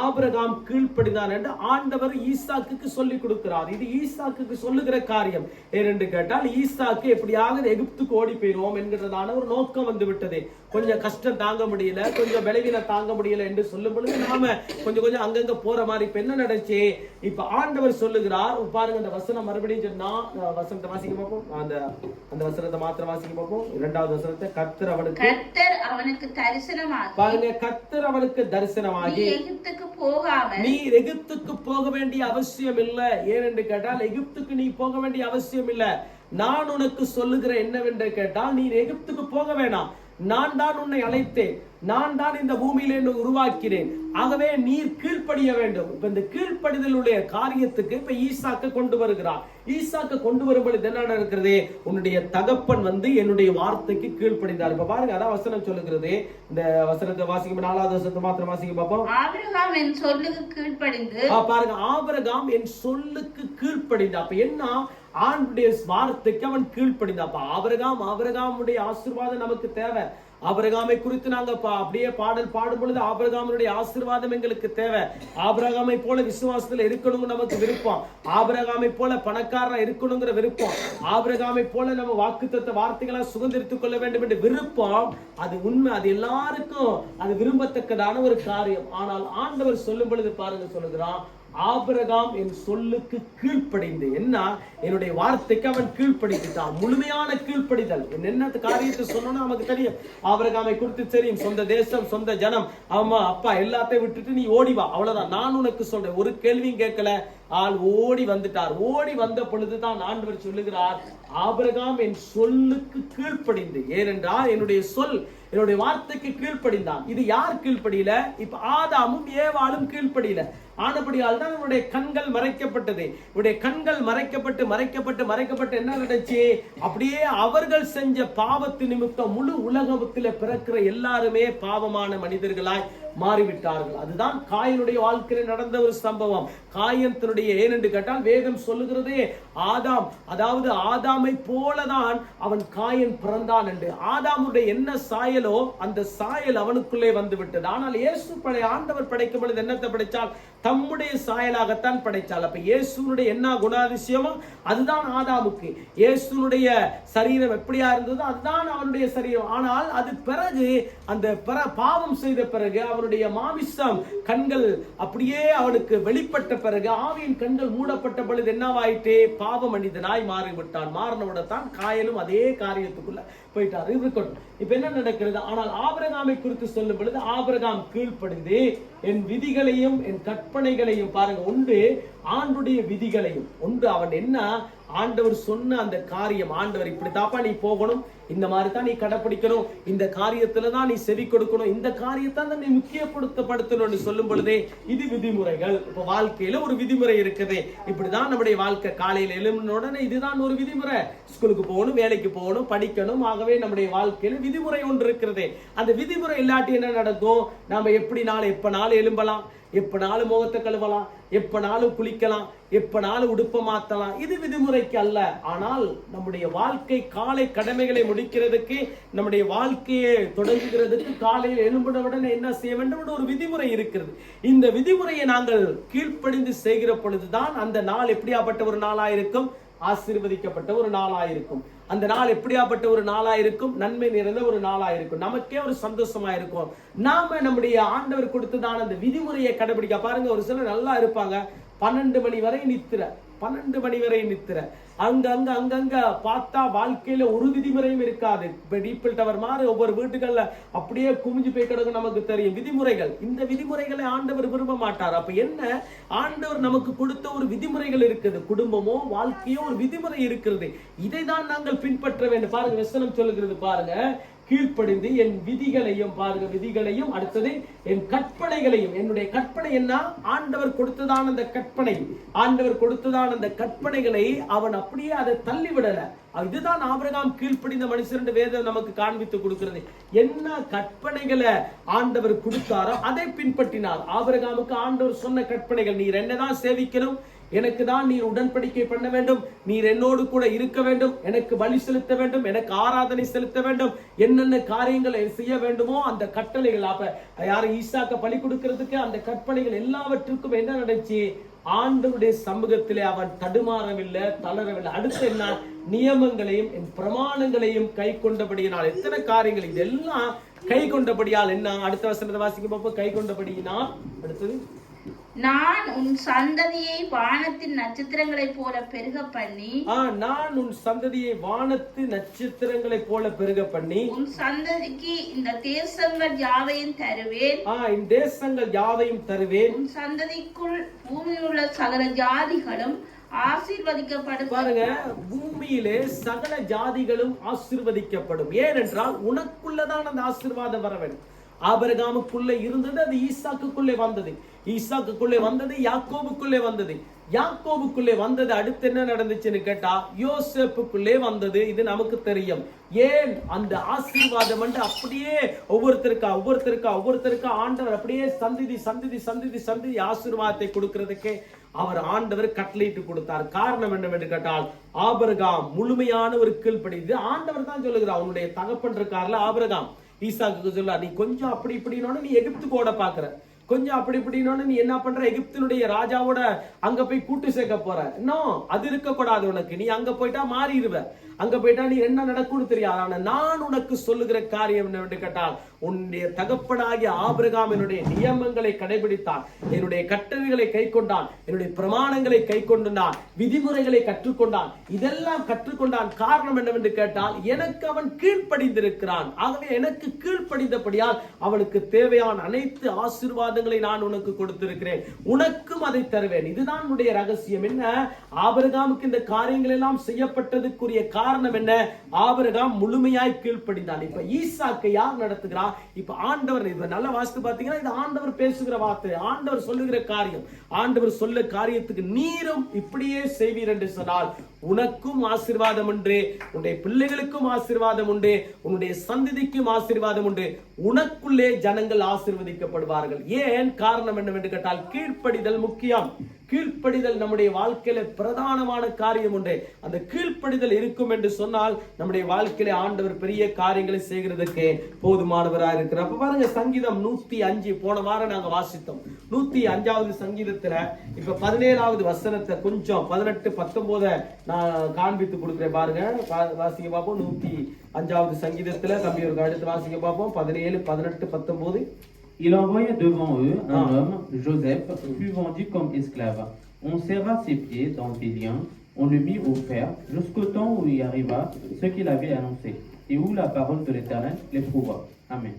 ஆபிரகாம் கீழ்ப்படிந்தான் என்று ஆண்டவர் ஈசாக்குக்கு சொல்லிக் கொடுக்கிறார். இது ஈசாக்குக்கு சொல்லுகிற காரியம். ஏனென்று கேட்டால் ஈசாக்கு எப்படியாவது எகிப்துக்கு ஓடி போயிடுவோம் என்கிறதான ஒரு நோக்கம் வந்து விட்டது. கொஞ்சம் கஷ்டம் தாங்க முடியல, கொஞ்சம் விளைவின தாங்க முடியல என்று சொல்லும் பொழுது நாம கொஞ்சம் அங்கங்க போற மாதிரி. இப்ப என்ன நடந்துச்சு? இப்ப ஆண்டவர் சொல்லுகிறார். பாருங்க, அந்த வசனம் மறுபடியும் சொன்னா வசனத்தை வாசிக்க பார்ப்போம். அந்த வசனத்தை மாத்திரம் வாசிக்க பார்ப்போம். 2வது வசனத்தை கர்த்தர் அவனுக்கு தரிசனமாகி, பாருங்க, கர்த்தர் அவனுக்கு தரிசனமாகி நீ எகிப்துக்கு போக வேண்டிய அவசியம் இல்லை. ஏனென்று கேட்டால் எகிப்துக்கு நீ போக வேண்டிய அவசியம் இல்லை. நான் உனக்கு சொல்லுகிற என்னவென்று கேட்டால் நீ எகிப்துக்கு போக வேணாம். நான் தான் உன்னை அழைத்தேன். நான் தான் இந்த பூமியில உருவாக்கிறேன். ஆகவே நீர் கீழ்ப்படிய வேண்டும். இப்ப இந்த கீழ்ப்படிதலுடைய காரியத்துக்கு இப்ப ஈசாக்க கொண்டு வருகிறார். ஈசாக்க கொண்டு வரும்பொழுது என்ன நடக்கிறது? உன்னுடைய தகப்பன் என்னுடைய வார்த்தைக்கு கீழ்ப்படிந்தார். இப்ப பாருங்க, அதான் வசனம் சொல்லுகிறது. இந்த வசனத்தை வாசிக்கும் 4வது வசனத்தை மாத்திரம் வாசிக்க பார்ப்போம். ஆபிரகாம் என் சொல்லுக்கு கீழ்ப்படிந்து, பாருங்க, ஆபிரகாம் என் சொல்லுக்கு கீழ்ப்படிந்தார். அப்ப என்ன? ஆண்டுடைய வார்த்தைக்கு அவன் கீழ்ப்படிந்தான். அப்ப ஆபிரகாமுடைய ஆசீர்வாதம் நமக்கு தேவை. ஆபிரகாமை குறித்து நாங்க அப்படியே பாடல் பாடும் பொழுது ஆபிரகாமுடைய ஆசீர்வாதம் எங்களுக்கு தேவை. ஆபிரகாமை போல விசுவாசத்துல இருக்கணும்னு நமக்கு விருப்பம். ஆபிரகாமை போல பணக்காரனா இருக்கணுங்கிற விருப்பம். ஆபிரகாமை போல நம்ம வாக்குத்தத்த வார்த்தைகளை சுதந்திரித்துக் கொள்ள வேண்டும் என்று விருப்பம். அது உண்மை, அது எல்லாருக்கும் அது விரும்பத்தக்கதான ஒரு காரியம். ஆனால் ஆண்டவர் சொல்லும் பொழுது பாருங்க, சொல்லுகிறான், ஆபிரகாம் என் சொல்லுக்கு கீழ்ப்படிந்து, என்னுடைய வார்த்தைக்கு அவன் கீழ்ப்படித்தான். முழுமையான கீழ்ப்படிதல். என்ன காரியத்தை சொன்னோம்னா நமக்கு தெரியும். ஆபிரகாமை குறித்து தெரியும். சொந்த தேசம், சொந்த ஜனம், அம்மா அப்பா எல்லாத்தையும் விட்டுட்டு நீ ஓடிவா, அவ்வளவுதான். நான் உனக்கு சொல்றேன். ஒரு கேள்வியும் கேட்கல. ஆள் ஓடி வந்துட்டார். ஓடி வந்த பொழுதுதான் ஆண்டவர் சொல்லுகிறார், ஆபிரகாம் என் சொல்லுக்கு கீழ்ப்படிந்து. ஏனென்றால் என்னுடைய வார்த்தைக்கு கீழ்ப்படிந்தான். இது யார் கீழ்ப்படியில? இப்ப ஆதாமும் ஏவாளும் கீழ்ப்படியில. ஆனபடியால் தான் அவருடைய கண்கள் மறைக்கப்பட்டது. இவருடைய கண்கள் மறைக்கப்பட்டு என்ன நடந்துச்சு? அப்படியே அவர்கள் செஞ்ச பாவத்து நிமித்தம் முழு உலகத்துல பிறக்கிற எல்லாருமே பாவமான மனிதர்களாய் மாறிவிட்டார்கள். அதுதான் காயினுடைய வாழ்க்கையில் நடந்த ஒரு சம்பவம். காயத்தினுடைய, ஏனென்று கேட்டால் வேதம் சொல்லுகிறதே, அதாவது ஆதாமை போலதான் அவன் காயன் பிறந்தான் என்று. ஆதாமுடைய என்ன சாயலோ அந்த சாயல் அவனுக்குள்ளே வந்து விட்டது. ஆனால் இயேசு ஆண்டவர் படைக்கும் பொழுது என்னத்தை படைச்சால்? தம்முடைய சாயலாகத்தான் படைச்சால். அப்ப இயேசுனுடைய என்ன குணாதிசயமோ அதுதான் ஆதாமுக்கு. இயேசுனுடைய சரீரம் எப்படியா இருந்ததோ அதுதான் அவனுடைய சரீரம். ஆனால் அது பிறகு அந்த பாவம் செய்த பிறகு அவனுடைய மாமிசம் கண்கள் அப்படியே அவனுக்கு வெளிப்பட்ட பிறகு ஆவியின் கண்கள் மூடப்பட்ட பொழுது என்னவாயிட்டே? பாவ மனிதனாய் மாறிவிட்டான். மாறினவுடன் காயலும் அதே காரியத்துக்குள்ள போயிட்டார். இருக்கட்டும், இப்ப என்ன நடக்கிறது? ஆனால் ஆபிரகாமை குறித்து சொல்லும் பொழுது ஆபிரகாம் கீழ்ப்படிந்து என் விதிகளையும் என் கற்பனைகளையும், பாருங்க, உண்டு ஆண்டுடைய விதிகளையும் உண்டு. அவன் என்ன? ஆண்டவர் சொன்ன அந்த காரியம், ஆண்டவர் இப்படி தாப்பா நீ போகணும், இந்த மாதிரி தான் நீ கடைப்பிடிக்கணும், இந்த காரியத்துல தான் நீ செவி கொடுக்கணும், இந்த காரியத்தை தான் நீ முக்கியப்படுத்தணும் சொல்லும் பொழுதே இது விதிமுறைகள். இப்ப வாழ்க்கையில ஒரு விதிமுறை இருக்குது. இப்படிதான் நம்முடைய வாழ்க்கை. காலையில எழும்பின உடனே இதுதான் ஒரு விதிமுறை. ஸ்கூலுக்கு போகணும், வேலைக்கு போகணும், படிக்கணும். ஆகவே நம்முடைய வாழ்க்கையில விதிமுறை ஒன்று இருக்கிறது. அந்த விதிமுறை இல்லாட்டி என்ன நடக்கும்? நாம எப்ப எப்பனாலும் எலும்பலாம், எப்பனாலும் முகத்தை கழுவலாம், எப்பனாலும் குளிக்கலாம், எப்பனாலும் உடுப்ப மாத்தலாம். இது விதிமுறைக்கு அல்ல. ஆனால் நம்முடைய வாழ்க்கை காலை கடமைகளை முடிக்கிறதுக்கு, நம்முடைய வாழ்க்கையை தொடங்குகிறதுக்கு காலையில் எழும்பினவுடன் என்ன செய்ய வேண்டும் ஒரு விதிமுறை இருக்கிறது. இந்த விதிமுறையை நாங்கள் கீழ்ப்படிந்து செய்கிற பொழுதுதான் அந்த நாள் எப்படியாப்பட்ட ஒரு நாளாயிருக்கும், ஆசீர்வதிக்கப்பட்ட ஒரு நாளாயிருக்கும். அந்த நாள் எப்படியாப்பட்ட ஒரு நாளாயிருக்கும், நன்மை நிறைந்த ஒரு நாளாயிருக்கும். நமக்கே ஒரு சந்தோஷமா இருக்கும். நாம நம்முடைய ஆண்டவர் கொடுத்ததான அந்த விதிமுறையை கடைபிடிக்க பாருங்க. ஒரு சிலர் நல்லா இருப்பாங்க, 12 மணி வரை நித்திர, 12 மணி வரை நித்திர, அங்கங்க பார்த்தா வாழ்க்கையில ஒரு விதிமுறையும் இருக்காது. இப்ப டீப்பிள் டவர் மாதிரி ஒவ்வொரு வீட்டுகள்ல அப்படியே குமிஞ்சு போய் கிடக்கும். நமக்கு தெரியும் விதிமுறைகள். இந்த விதிமுறைகளை ஆண்டவர் விரும்ப மாட்டார். அப்ப என்ன, ஆண்டவர் நமக்கு கொடுத்த ஒரு விதிமுறைகள் இருக்குது. குடும்பமோ வாழ்க்கையோ ஒரு விதிமுறை இருக்கிறது. இதை தான் நாங்கள் பின்பற்ற வேண்டும். பாருங்க வசனம் சொல்லுகிறது பாருங்க, கீழ்ப்படிந்து என் விதிகளையும், பாருங்க விதிகளையும், அடுத்தது என் கற்பனைகளையும். என்னுடைய கற்பனை என்ன, ஆண்டவர் கொடுத்ததான அந்த கற்பனை, ஆண்டவர் கொடுத்ததான அந்த கற்பனைகளை அவன் அப்படியே அதை தள்ளி விடல. இதுதான் ஆபிரகாம் கீழ்ப்படிந்த மனுஷன் வேதம் நமக்கு காண்பித்து கொடுக்கிறது. என்ன கற்பனைகளை ஆண்டவர் கொடுத்தாரோ அதை பின்பற்றினார். ஆபிரகாமுக்கு ஆண்டவர் சொன்ன கற்பனைகள், நீர் என்னதான் சேவிக்கணும், எனக்கு தான் நீர் உடன்படிக்கை பண்ண வேண்டும், நீர் என்னோடு கூட இருக்க வேண்டும், எனக்கு பலி செலுத்த வேண்டும், எனக்கு ஆராதனை செலுத்த வேண்டும், என்னென்ன காரியங்களை செய்ய வேண்டுமோ அந்த கட்டளைகள். அப்ப யாரும் ஈசாக்க பலி கொடுக்கிறதுக்கு அந்த கற்பனைகள் எல்லாவற்றுக்கும் என்ன நடந்துச்சு, ஆண்டவருடைய சமூகத்திலே அவன் தடுமாறவில்லை, தளரவில்லை. அடுத்து என்ன, நியமங்களையும் என் பிரமாணங்களையும் கை கொண்டபடியினால். எத்தனை காரியங்கள் இதெல்லாம் கை கொண்டபடியால் என்ன, அடுத்த வசனத்தை வாசிக்க பார்ப்போம். கை கொண்டபடியினால் அடுத்தது, நான் உன் சந்ததியை வானத்தின் நட்சத்திரங்களைப் போல பெருக பண்ணி, நான் உன் சந்ததியை வானத்து நட்சத்திரங்களைப் போல பெருக பண்ணி, உன் சந்ததிக்கு இந்த தேசங்கள் யாவையும் தருவேன், இந்த தேசங்கள் யாவையும் தருவேன், உன் சந்ததிக்குள் பூமியில் உள்ள சகல ஜாதிகளும் ஆசீர்வதிக்கப்படும். பாருங்க, பூமியிலே சகல ஜாதிகளும் ஆசீர்வதிக்கப்படும். ஏனென்றால் உனக்குள்ளதான் அந்த ஆசீர்வாதம் வர வேண்டும். ஆபிரகாமுக்குள்ளே இருந்தது, அது ஈசாக்குக்குள்ளே வந்தது, ஈசாக்குக்குள்ளே வந்தது, யாக்கோபுக்குள்ளே வந்தது, யாக்கோபுக்குள்ளே வந்தது. அடுத்து என்ன நடந்துச்சுன்னு கேட்டா யோசேப்புக்குள்ளே வந்தது. இது நமக்கு தெரியும். ஏன் அந்த ஆசீர்வாதம் வந்து அப்படியே ஒவ்வொருத்தருக்கா ஆண்டவர் அப்படியே சந்திதி ஆசீர்வாதத்தை கொடுக்கிறதுக்கு அவர் ஆண்டவர் கட்டளையிட்டு கொடுத்தார். காரணம் என்னவென்று கேட்டால் ஆபிரகாம் முழுமையான ஒரு கீழ்ப்படிந்து, ஆண்டவர் தான் சொல்லுகிறார். அவனுடைய தகப்பன் இருக்கார்ல ஆபிரகாம், ஈசாக்கு சொல்ல, நீ கொஞ்சம் அப்படி இப்படின்னு நீ எகிப்துக்கு ஓட பாக்குற, கொஞ்சம் அப்படி இப்படின்னு நீ என்ன பண்ற, எகிப்தினுடைய ராஜாவோட அங்க போய் கூட்டு சேர்க்க போற. இன்னும் அது இருக்க கூடாது உனக்கு. நீ அங்க போயிட்டா மாறிடுவ, அங்க போயிட்டா நீ என்ன நடக்கும்னு தெரியாது. ஆனா நான் உனக்கு சொல்லுகிற காரியம் என்னவென்று கேட்டால், உன்னுடைய தகப்பனாகிய ஆபிரகாம் என்னுடைய நியமங்களை கடைபிடித்தான், என்னுடைய கட்டளைகளை கை கொண்டான், என்னுடைய பிரமாணங்களை கை கொண்டான், விதிமுறைகளை கற்றுக்கொண்டான், இதெல்லாம் கற்றுக்கொண்டான். காரணம் என்னவென்று கேட்டால், எனக்கு அவன் கீழ்ப்படிந்திருக்கிறான். ஆகவே எனக்கு கீழ்ப்படிந்தபடியால் அவனுக்கு தேவையான அனைத்து ஆசீர்வாதங்களை நான் உனக்கு கொடுத்திருக்கிறேன், உனக்கும் அதை தருவேன். இதுதான் உன்னுடைய ரகசியம். என்ன, ஆபிரகாமுக்கு இந்த காரியங்கள் எல்லாம் செய்யப்பட்டதுக்குரிய காரணம் என்ன, ஆபிரகாம் முழுமையாய் கீழ்ப்படிந்தான். இப்ப ஈசாக்கை யார் நடத்துகிறார்? இப்ப ஆண்டவர். இப்ப நல்ல வாசித்து பாத்தீங்கன்னா இது ஆண்டவர் பேசுகிற வார்த்தை, ஆண்டவர் சொல்லுகிற காரியம். ஆண்டவர் சொல்ல காரியத்துக்கு நீரும் இப்படியே செய்வீர் என்று சொன்னால் உனக்கும் ஆசீர்வாதம் உண்டு, உன்னுடைய பிள்ளைகளுக்கும் ஆசீர்வாதம் உண்டு, உன்னுடைய சந்ததிக்கும் ஆசீர்வாதம் உண்டு, உனக்குள்ளே ஜனங்கள் ஆசீர்வதிக்கப்படுவார்கள். ஏன், காரணம் என்னவென்று கேட்டால் கீழ்ப்படிதல் முக்கியம். கீழ்ப்படிதல் நம்முடைய வாழ்க்கையில பிரதானமான காரியம் உண்டு. அந்த கீழ்ப்படிதல் இருக்கும் என்று சொன்னால் நம்முடைய வாழ்க்கையில ஆண்டவர் பெரிய காரியங்களை செய்கிறதுக்கு போதுமானவராக இருக்கிறார். அப்ப பாருங்க, சங்கீதம் 105 போன வாரம் நாங்க வாசித்தோம். 105வது சங்கீதத்துல இப்ப 17வது வசனத்தை கொஞ்சம் 18, 19 நான் காண்பித்து கொடுக்கிறேன். பாருங்க, வாசிக்க பார்ப்போம். 105வது சங்கீதத்துல தம்பி ஒரு அடுத்து வாசிக்க பார்ப்போம். 17, 18, 19. Il envoya devant eux un homme, Joseph, fut vendu comme esclave. On serra ses pieds dans des liens, on le mit au fer, jusqu'au temps où il arriva ce qu'il avait annoncé, et où la parole de l'Éternel l'éprouva. Amen.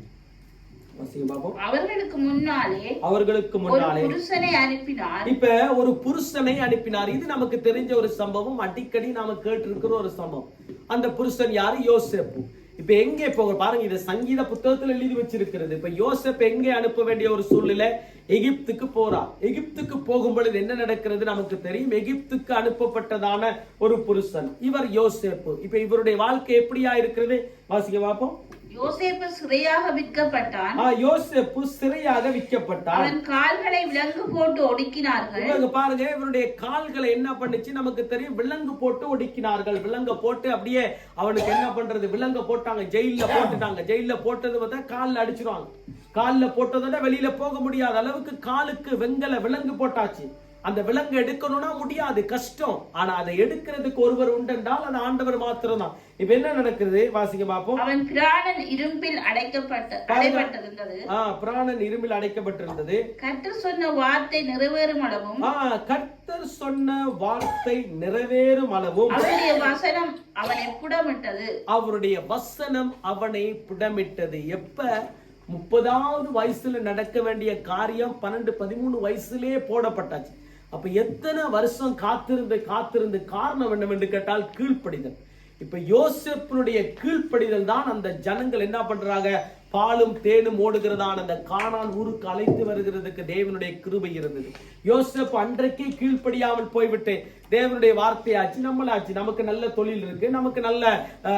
அவர்களுக்கு முன்னாலே புருஷனை அனுப்பினார். இப்ப ஒரு புருஷனை அனுப்பினார். இது நமக்கு தெரிஞ்ச ஒரு சம்பவம், அடிக்கடி நாம கேட்டு இருக்கிற ஒரு சம்பவம். அந்த புருஷன் யாரு? யோசேப்பு. இப்ப எங்கே போக பாருங்க, இத சங்கீத புத்தகத்துல எழுதி வச்சிருக்கிறது. இப்ப யோசேப்பு எங்கே அனுப்ப வேண்டிய ஒரு சூழ்நிலை, எகிப்துக்கு போறார். எகிப்துக்கு போகும் பொழுது என்ன நடக்கிறது நமக்கு தெரியும். எகிப்துக்கு அனுப்பப்பட்டதான ஒரு புருஷன் இவர் யோசேப்பு. இப்ப இவருடைய வாழ்க்கை எப்படியா இருக்கிறது வாசிக்க பார்ப்போம். யோசேப்பு சிறையாக விற்கப்பட்டான். யோசேப்பு சிறையாக விற்கப்பட்டான். அவன் கால்களை விலங்கு போட்டு ஒடுக்கினார்கள். இவங்க பாருங்க, இவருடைய கால்களை என்ன பண்ணுச்சு நமக்கு தெரியும். விலங்கு போட்டு ஒடுக்கினார்கள். விலங்க போட்டு அப்படியே அவனுக்கு என்ன பண்றது, விலங்க போட்டாங்க, ஜெயில போட்டுட்டாங்க. ஜெயில போட்டது பார்த்தா காலில் அடிச்சிருவாங்க. காலில் போட்டதோட வெளியில போக முடியாத அளவுக்கு காலுக்கு வெங்கல விலங்கு போட்டாச்சு. அந்த விலங்கு எடுக்கணும்னா முடியாது, கஷ்டம். ஆனா அதை எடுக்கிறதுக்கு ஒருவர் உண்டென்றால் அது ஆண்டவர் மாத்திரம் தான். இப்ப என்ன நடக்குது வாசிக்க பார்ப்போம். அவன் பிராணன் இரும்பில் அடைக்கப்பட்டிருந்தது. பிராணன் இரும்பில் அடைக்கப்பட்டிருந்தது. கர்த்தர் சொன்ன வார்த்தை நிறைவேறும் அளவும், கர்த்தர் சொன்ன வார்த்தை நிறைவேறும் அளவும் அவருடைய வசனம் அவனை புடமிட்டது. அவருடைய வசனம் அவனை புடமிட்டது. எப்ப 30வது வயசுல நடக்க வேண்டிய காரியம் 12-13 வயசுலயே போடப்பட்டாச்சு. அப்ப எத்தனை வருஷம் காத்திருந்து காரணம் என்னவென்று கேட்டால் கீழ்ப்படிதல். இப்ப யோசேப்பினுடைய கீழ்ப்படிதல் தான் அந்த ஜனங்கள் என்ன பண்றாங்க, பாலும் தேனும் ஓடுகிறதான அந்த கானான் ஊருக்கு அழைத்து வருகிறதுக்கு தேவனுடைய கிருபை இருந்தது. யோசேப்பு அன்றைக்கே கீழ்ப்படியாமல் போய்விட்டு தேவனுடைய வார்த்தையாச்சு, நம்மளாச்சு, நமக்கு நல்ல தொழில் இருக்கு, நமக்கு நல்ல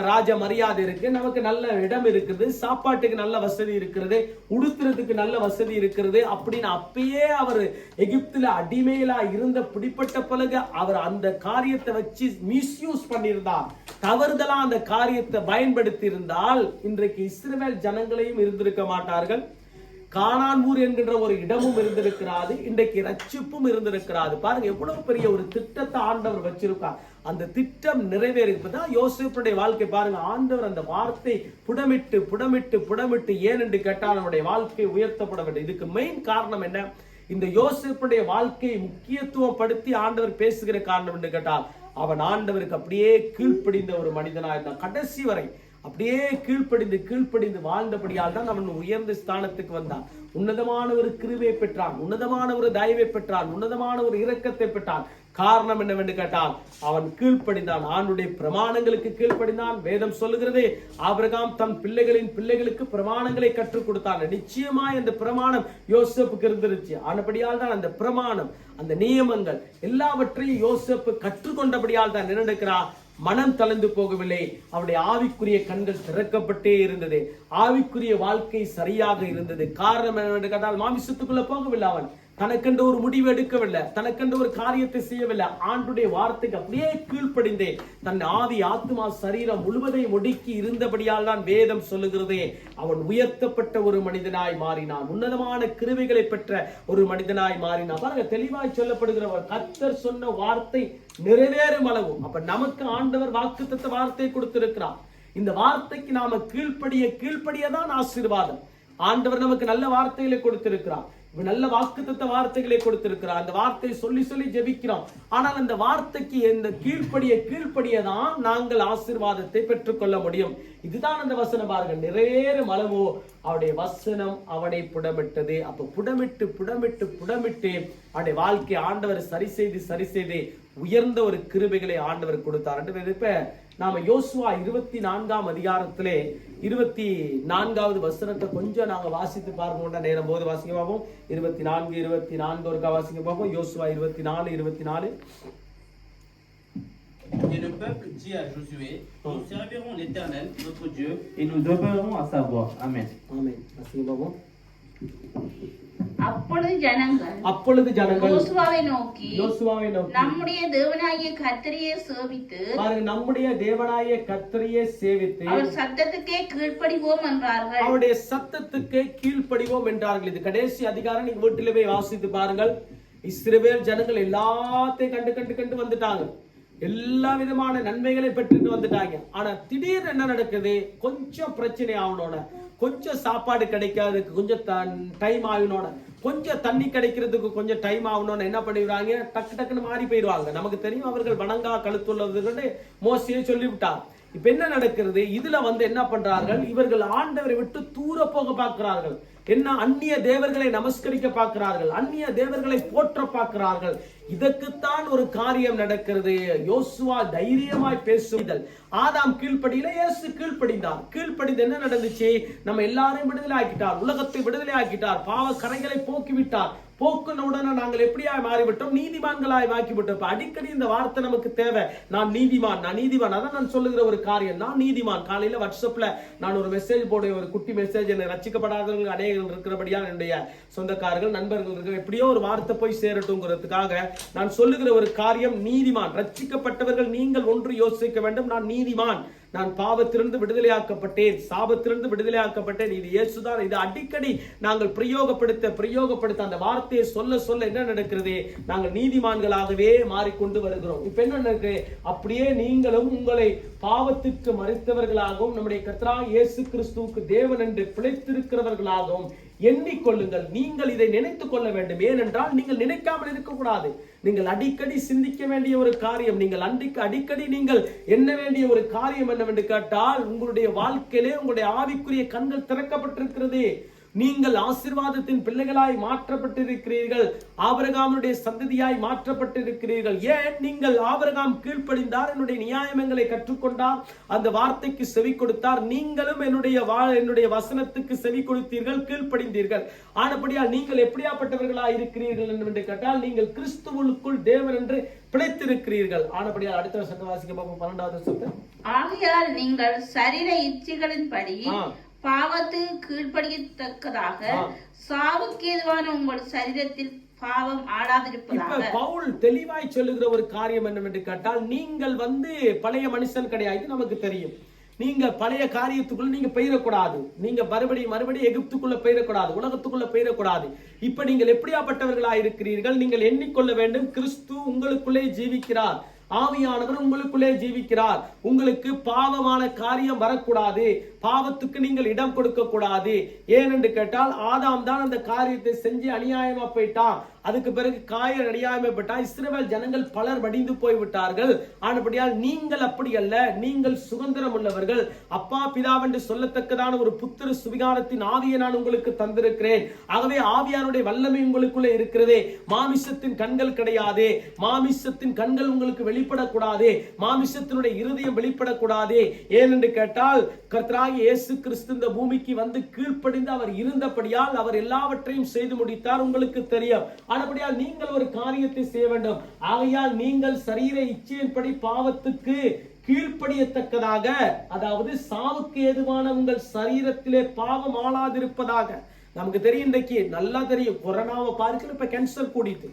ராஜ மரியாதை இருக்கு, நமக்கு நல்ல இடம் இருக்குது, சாப்பாட்டுக்கு நல்ல வசதி இருக்கிறது, உடுத்துறதுக்கு நல்ல வசதி இருக்கிறது அப்படின்னு அப்பயே அவர் எகிப்துல அடிமையிலா இருந்த பிடிப்பட்ட பிறகு அவர் அந்த காரியத்தை வச்சு மிஸ்யூஸ் பண்ணியிருந்தார். தவறுதலா அந்த காரியத்தை பயன்படுத்தி இருந்தால் இன்றைக்கு இஸ்ரவேல் ஜனங்களையும் இருந்திருக்க மாட்டார்கள். கானான் ஊர் என்கின்ற ஒரு இடமும் இருந்திருக்கிறாது. இன்றைக்கு ரட்சிப்பும் இருந்திருக்கிறாது. பாருங்க எவ்வளவு பெரிய ஒரு திட்டத்தை ஆண்டவர் வச்சிருக்கார். அந்த திட்டம் நிறைவேறிப்பதான் யோசேப்புடைய வாழ்க்கை. பாருங்க, ஆண்டவர் அந்த வார்த்தை புடமிட்டு ஏன் என்று கேட்டால் அவனுடைய வாழ்க்கை உயர்த்தப்பட வேண்டும். இதுக்கு மெயின் காரணம் என்ன? இந்த யோசேப்புடைய வாழ்க்கையை முக்கியத்துவம் படுத்தி ஆண்டவர் பேசுகிற காரணம் என்று கேட்டால் அவன் ஆண்டவருக்கு அப்படியே கீழ்ப்படிந்த ஒரு மனிதனாக இருந்தான். கடைசி வரை அப்படியே கீழ்ப்படிந்து வாழ்ந்தபடியால் தான் அவன் உயர்ந்த ஸ்தானத்துக்கு வந்தான். உன்னதமான ஒரு கிருபையை பெற்றான், உன்னதமான ஒரு தயவை பெற்றான், உன்னதமான ஒரு இரக்கத்தை பெற்றான். காரணம் என்னவென்று கேட்டால் அவன் கீழ்ப்படிந்தான், ஆண்டுடைய பிரமாணங்களுக்கு கீழ்ப்படிந்தான். வேதம் சொல்லுகிறது ஆபிரகாம் தன் பிள்ளைகளுக்கு பிரமாணங்களை கற்றுக் கொடுத்தான். நிச்சயமாய் அந்த பிரமாணம் யோசேப்புக்கு இருந்துருச்சு. ஆனபடியால் தான் அந்த பிரமாணம், அந்த நியமங்கள் எல்லாவற்றையும் யோசேப்பு கற்றுக்கொண்டபடியால் தான் நினைக்கிறான். மனம் தளர்ந்து போகவில்லை. அவருடைய ஆவிக்குரிய கண்கள் திறக்கப்பட்டே இருந்தது. ஆவிக்குரிய வாழ்க்கை சரியாக இருந்தது. காரணம் என்னவென்று கேட்டால் மாமிசத்துக்குள்ள போகவில்லை. அவன் தனக்கென்று ஒரு முடிவு எடுக்கவில்லை, தனக்கென்று ஒரு காரியத்தை செய்யவில்லை. ஆண்டுடைய வார்த்தைக்கு அப்படியே கீழ்ப்படிந்தே தன் ஆவி ஆத்மா சரீரம் முழுவதையும் ஒடுக்கி இருந்தபடியால் தான் வேதம் சொல்லுகிறதே அவன் உயர்த்தப்பட்ட ஒரு மனிதனாய் மாறினான். உன்னதமான கிருபைகளை பெற்ற ஒரு மனிதனாய் மாறினான். பாருங்க, தெளிவாய் சொல்லப்படுகிறவர் கர்த்தர் சொன்ன வார்த்தை நிறைவேறும் அளவும். அப்ப நமக்கு ஆண்டவர் வாக்குத்தத்த வார்த்தை கொடுத்திருக்கிறார். இந்த வார்த்தைக்கு நாம கீழ்ப்படியதான் ஆசீர்வாதம். ஆண்டவர் நமக்கு நல்ல வார்த்தைகளை கொடுத்திருக்கிறார், நல்ல வாக்குத்தத்த வார்த்தைகளை கொடுத்திருக்கிறார். அந்த வார்த்தையை சொல்லி ஜெபிக்கிறோம். ஆனால் அந்த வார்த்தைக்கு இந்த கீழ்ப்படியதான் நாங்கள் ஆசீர்வாதத்தை பெற்றுக்கொள்ள முடியும். இதுதான் அந்த வசனம். பாருங்க, நிறைவேறும் அளவோ அவருடைய வசனம் அவனை புடமிட்டது. அப்ப புடமிட்டு அவருடைய வாழ்க்கை ஆண்டவர் சரி செய்து உயர்ந்த ஒரு கிருபைகளை ஆண்டவர் கொடுத்தார். இப்ப நாம யோசுவா 24ஆம் அதிகாரத்திலே 24வது வசனத்தை கொஞ்சம் நாங்க வாசித்து பார்க்க நேரம் போது வாசிக்க பார்ப்போம். 24 ஒருக்கா வாசிக்க பார்ப்போம். யோசுவா 24. Et le peuple dit à Josué, nous servirons l'Éternel, notre Dieu, et nous demeurerons à sa voix. Amen. Amen. வாசிக்க பார்ப்போம். அப்பொழுது ஜனங்கள் யோசுவாவை நோக்கி நம்முடைய தேவனாகிய கர்த்தரையே சேவித்து, நம்முடைய தேவனாகிய கர்த்தரையே சேவித்து அவர் சத்தத்துக்கே கீழ்ப்படிவோம் என்றார்கள். அவருடைய சத்தத்துக்கே கீழ்ப்படிவோம் என்றார்கள். இது கடைசி அதிகாரம். நீங்க வீட்டிலே போய் வாசித்து பாருங்கள். இஸ்ரவேல் ஜனங்கள் எல்லாத்தையும் கண்டு வந்துட்டாங்க. எல்லா விதமான நன்மைகளை பெற்றுட்டு வந்துட்டாங்க. ஆனா திடீர்னு என்ன நடக்குது? கொஞ்சம் பிரச்சனை ஆகணும்னு, கொஞ்சம் சாப்பாடு கிடைக்காததுக்கு கொஞ்சம் டைம் ஆகணும்னு, கொஞ்சம் தண்ணி கிடைக்கிறதுக்கு கொஞ்சம் டைம் ஆகணும்னு என்ன பண்ணிடுறாங்க? டக்குன்னு மாறி போயிடுவாங்க. நமக்கு தெரியும் அவர்கள் வணங்கா கழுத்துள்ளது மோசையை சொல்லிவிட்டார். இப்ப என்ன நடக்கிறது? இதுல என்ன பண்றார்கள்? இவர்கள் ஆண்டவரை விட்டு தூர போக பார்க்கிறார்கள். என்ன? அந்நிய தேவர்களை நமஸ்கரிக்க பார்க்கிறார்கள், அந்நிய தேவர்களை போற்ற பார்க்கிறார்கள். இதற்குத்தான் ஒரு காரியம் நடக்கிறது. யோசுவா தைரியமாய் பேசுதல். ஆதாம் கீழ்ப்படியில, இயேசு கீழ்ப்படிந்தார். கீழ்ப்படிந்து என்ன நடந்துச்சு? நம்ம எல்லாரையும் விடுதலை ஆக்கிட்டார், உலகத்தை விடுதலை ஆக்கிட்டார், பாவ கரைகளை போக்கிவிட்டார், போக்குன உடனே நாங்கள் எப்படியாய் மாறிவிட்டோம், நீதிமான்களாய் ஆக்கிவிட்டோம். இப்ப அடிக்கடி இந்த வார்த்தை நமக்கு தேவை. நான் நீதிமான், நான் நீதிமான். அதான் நான் சொல்லுகிற ஒரு காரியம், நான் நீதிமான். காலையில வாட்ஸ்அப்ல நான் ஒரு மெசேஜ் போடுவேன், ஒரு குட்டி மெசேஜ். என்னை ரட்சிக்கப்படாதவர்கள் அநேகர்கள் இருக்கிறபடியா என்னுடைய சொந்தக்காரர்கள் நண்பர்கள் இருக்கிற எப்படியோ ஒரு வார்த்தை போய் சேரட்டும்ங்கிறதுக்காக நான் சொல்லுகிற ஒரு காரியம், நீதிமான். ரட்சிக்கப்பட்டவர்கள் நீங்கள் ஒன்று யோசிக்க வேண்டும், நான் நீதிமான், நான் பாவத்திலிருந்து விடுதலையாக்கப்பட்டேன், சாபத்திலிருந்து விடுதலையாக்கப்பட்டேன். இது இயேசுதான். இது அடிக்கடி நாங்கள் பிரயோகப்படுத்த அந்த வார்த்தையை சொல்ல என்ன நடக்கிறது, நாங்கள் நீதிமான்களாகவே மாறிக்கொண்டு வருகிறோம். இப்ப என்ன நடக்குது, அப்படியே நீங்களும் உங்களை பாவத்திற்கு மறித்தவர்களாகவும் நம்முடைய கர்த்தராகிய இயேசு கிறிஸ்துவுக்கு தேவன் என்று பிழைத்திருக்கிறவர்களாகவும் எண்ணிக்கொள்ளுங்கள். நீங்கள் இதை நினைத்துக் கொள்ள வேண்டும். ஏனென்றால் நீங்கள் நினைக்காமல் இருக்கக்கூடாது. நீங்கள் அடிக்கடி சிந்திக்க வேண்டிய ஒரு காரியம், நீங்கள் அடிக்கடி நீங்கள் எண்ண வேண்டிய ஒரு காரியம் என்னவென்று கேட்டால், உங்களுடைய வாழ்க்கையிலே உங்களுடைய ஆவிக்குரிய கண்கள் திறக்கப்பட்டிருக்கிறது. நீங்கள் ஆசீர்வாதத்தின் பிள்ளைகளாய் மாற்றப்பட்டிருக்கிறீர்கள், ஆபிரகாமுடைய சந்ததியாய் மாற்றப்பட்டிருக்கிறீர்கள். ஏன்? நீங்கள் ஆபிரகாம் கீழ்ப்படிந்தார், என்னுடைய நியாயங்களை கற்றுக்கொண்டார், அந்த வார்த்தைக்கு செவி கொடுத்தார். நீங்களும் என்னுடைய வசனத்துக்கு செவி கொடுத்தீர்கள், கீழ்ப்படிந்தீர்கள். ஆனபடியால் நீங்கள் எப்படியாப்பட்டவர்களாய் இருக்கிறீர்கள் என்று கேட்டால், நீங்கள் கிறிஸ்துவுக்குள் தேவன் என்று பிழைத்திருக்கிறீர்கள். ஆனபடியால் அடுத்த வசனத்தை வாசிக்க பார்ப்போம், 12வது வசனத்தை. ஆகையால் நீங்கள் சரீர இச்சைகளின்படி பாவத்துக்கு கீழ்ப்படியத்தக்கதாக சாவுக்கு ஏதுவான உங்கள் சரீரத்தில் பாவம் ஆடாதிருப்பதாக. பவுல் தெளிவாய் சொல்லுகிற ஒரு காரியம் என்னவென்று கேட்டால், நீங்கள் பழைய மனுஷன் கிடையாது, நமக்கு தெரியும். நீங்க பழைய காரியத்துக்குள்ள நீங்க பெயரக்கூடாது. நீங்க மறுபடியும் எகிப்துக்குள்ள பெயரக்கூடாது, உலகத்துக்குள்ள பெயரக்கூடாது. இப்ப நீங்கள் எப்படியாப்பட்டவர்களா இருக்கிறீர்கள், நீங்கள் எண்ணிக்கொள்ள வேண்டும், கிறிஸ்து உங்களுக்குள்ளே ஜீவிக்கிறார், ஆவியானவர் உங்களுக்குள்ளே ஜீவிக்கிறார். உங்களுக்கு பாவமான காரியம் வரக்கூடாது, பாவத்துக்கு நீங்கள் இடம் கொடுக்க கூடாது. ஏனென்று கேட்டால், ஆதாம் தான் அந்த காரியத்தை செஞ்சு அநியாயமா போயிட்டான். அதுக்கு பிறகு காயர் அநியாயப்பட்டா இஸ்ரவேல் ஜனங்கள் பலர் வடிந்து போய்விட்டார்கள். ஆனபடியால் நீங்கள் அப்படி அல்ல, நீங்கள் சுதந்திரம் உள்ளவர்கள். அப்பா பிதாவென்று சொல்லத்தக்கதான ஒரு புத்திர சுவிகாரத்தின் ஆவியை நான் உங்களுக்கு தந்திருக்கிறேன். ஆகவே ஆவியானுடைய வல்லமை உங்களுக்குள்ளே இருக்கிறதே. மாமிசத்தின் கண்கள் கிடையாது, மாமிசத்தின் கண்கள் உங்களுக்கு வெளிப்படக்கூடாது, மாமிசத்தினுடைய இருதயம் வெளிப்படக்கூடாது. ஏனென்று கேட்டால், கர்த்தராகிய இயேசு கிறிஸ்து இந்த பூமிக்கு வந்து கீழ்ப்படிந்து அவர் இருந்தபடியால் அவர் எல்லாவற்றையும் செய்து முடித்தார். உங்களுக்கு தெரியும். ஆனபடியால் நீங்கள் ஒரு காரியத்தை செய்ய வேண்டும். ஆகையால் நீங்கள் சரீர இச்சையின்படி பாவத்துக்கு கீழ்ப்படியத்தக்கதாக, அதாவது சாவுக்கு ஏதுவான உங்கள் சரீரத்திலே பாவம் ஆளாதிருப்பதாக. நமக்கு தெரியும், இன்றைக்கு நல்லா தெரியும், கொரோனாவை பார்க்கிற இப்ப கேன்சர் கூடிட்டு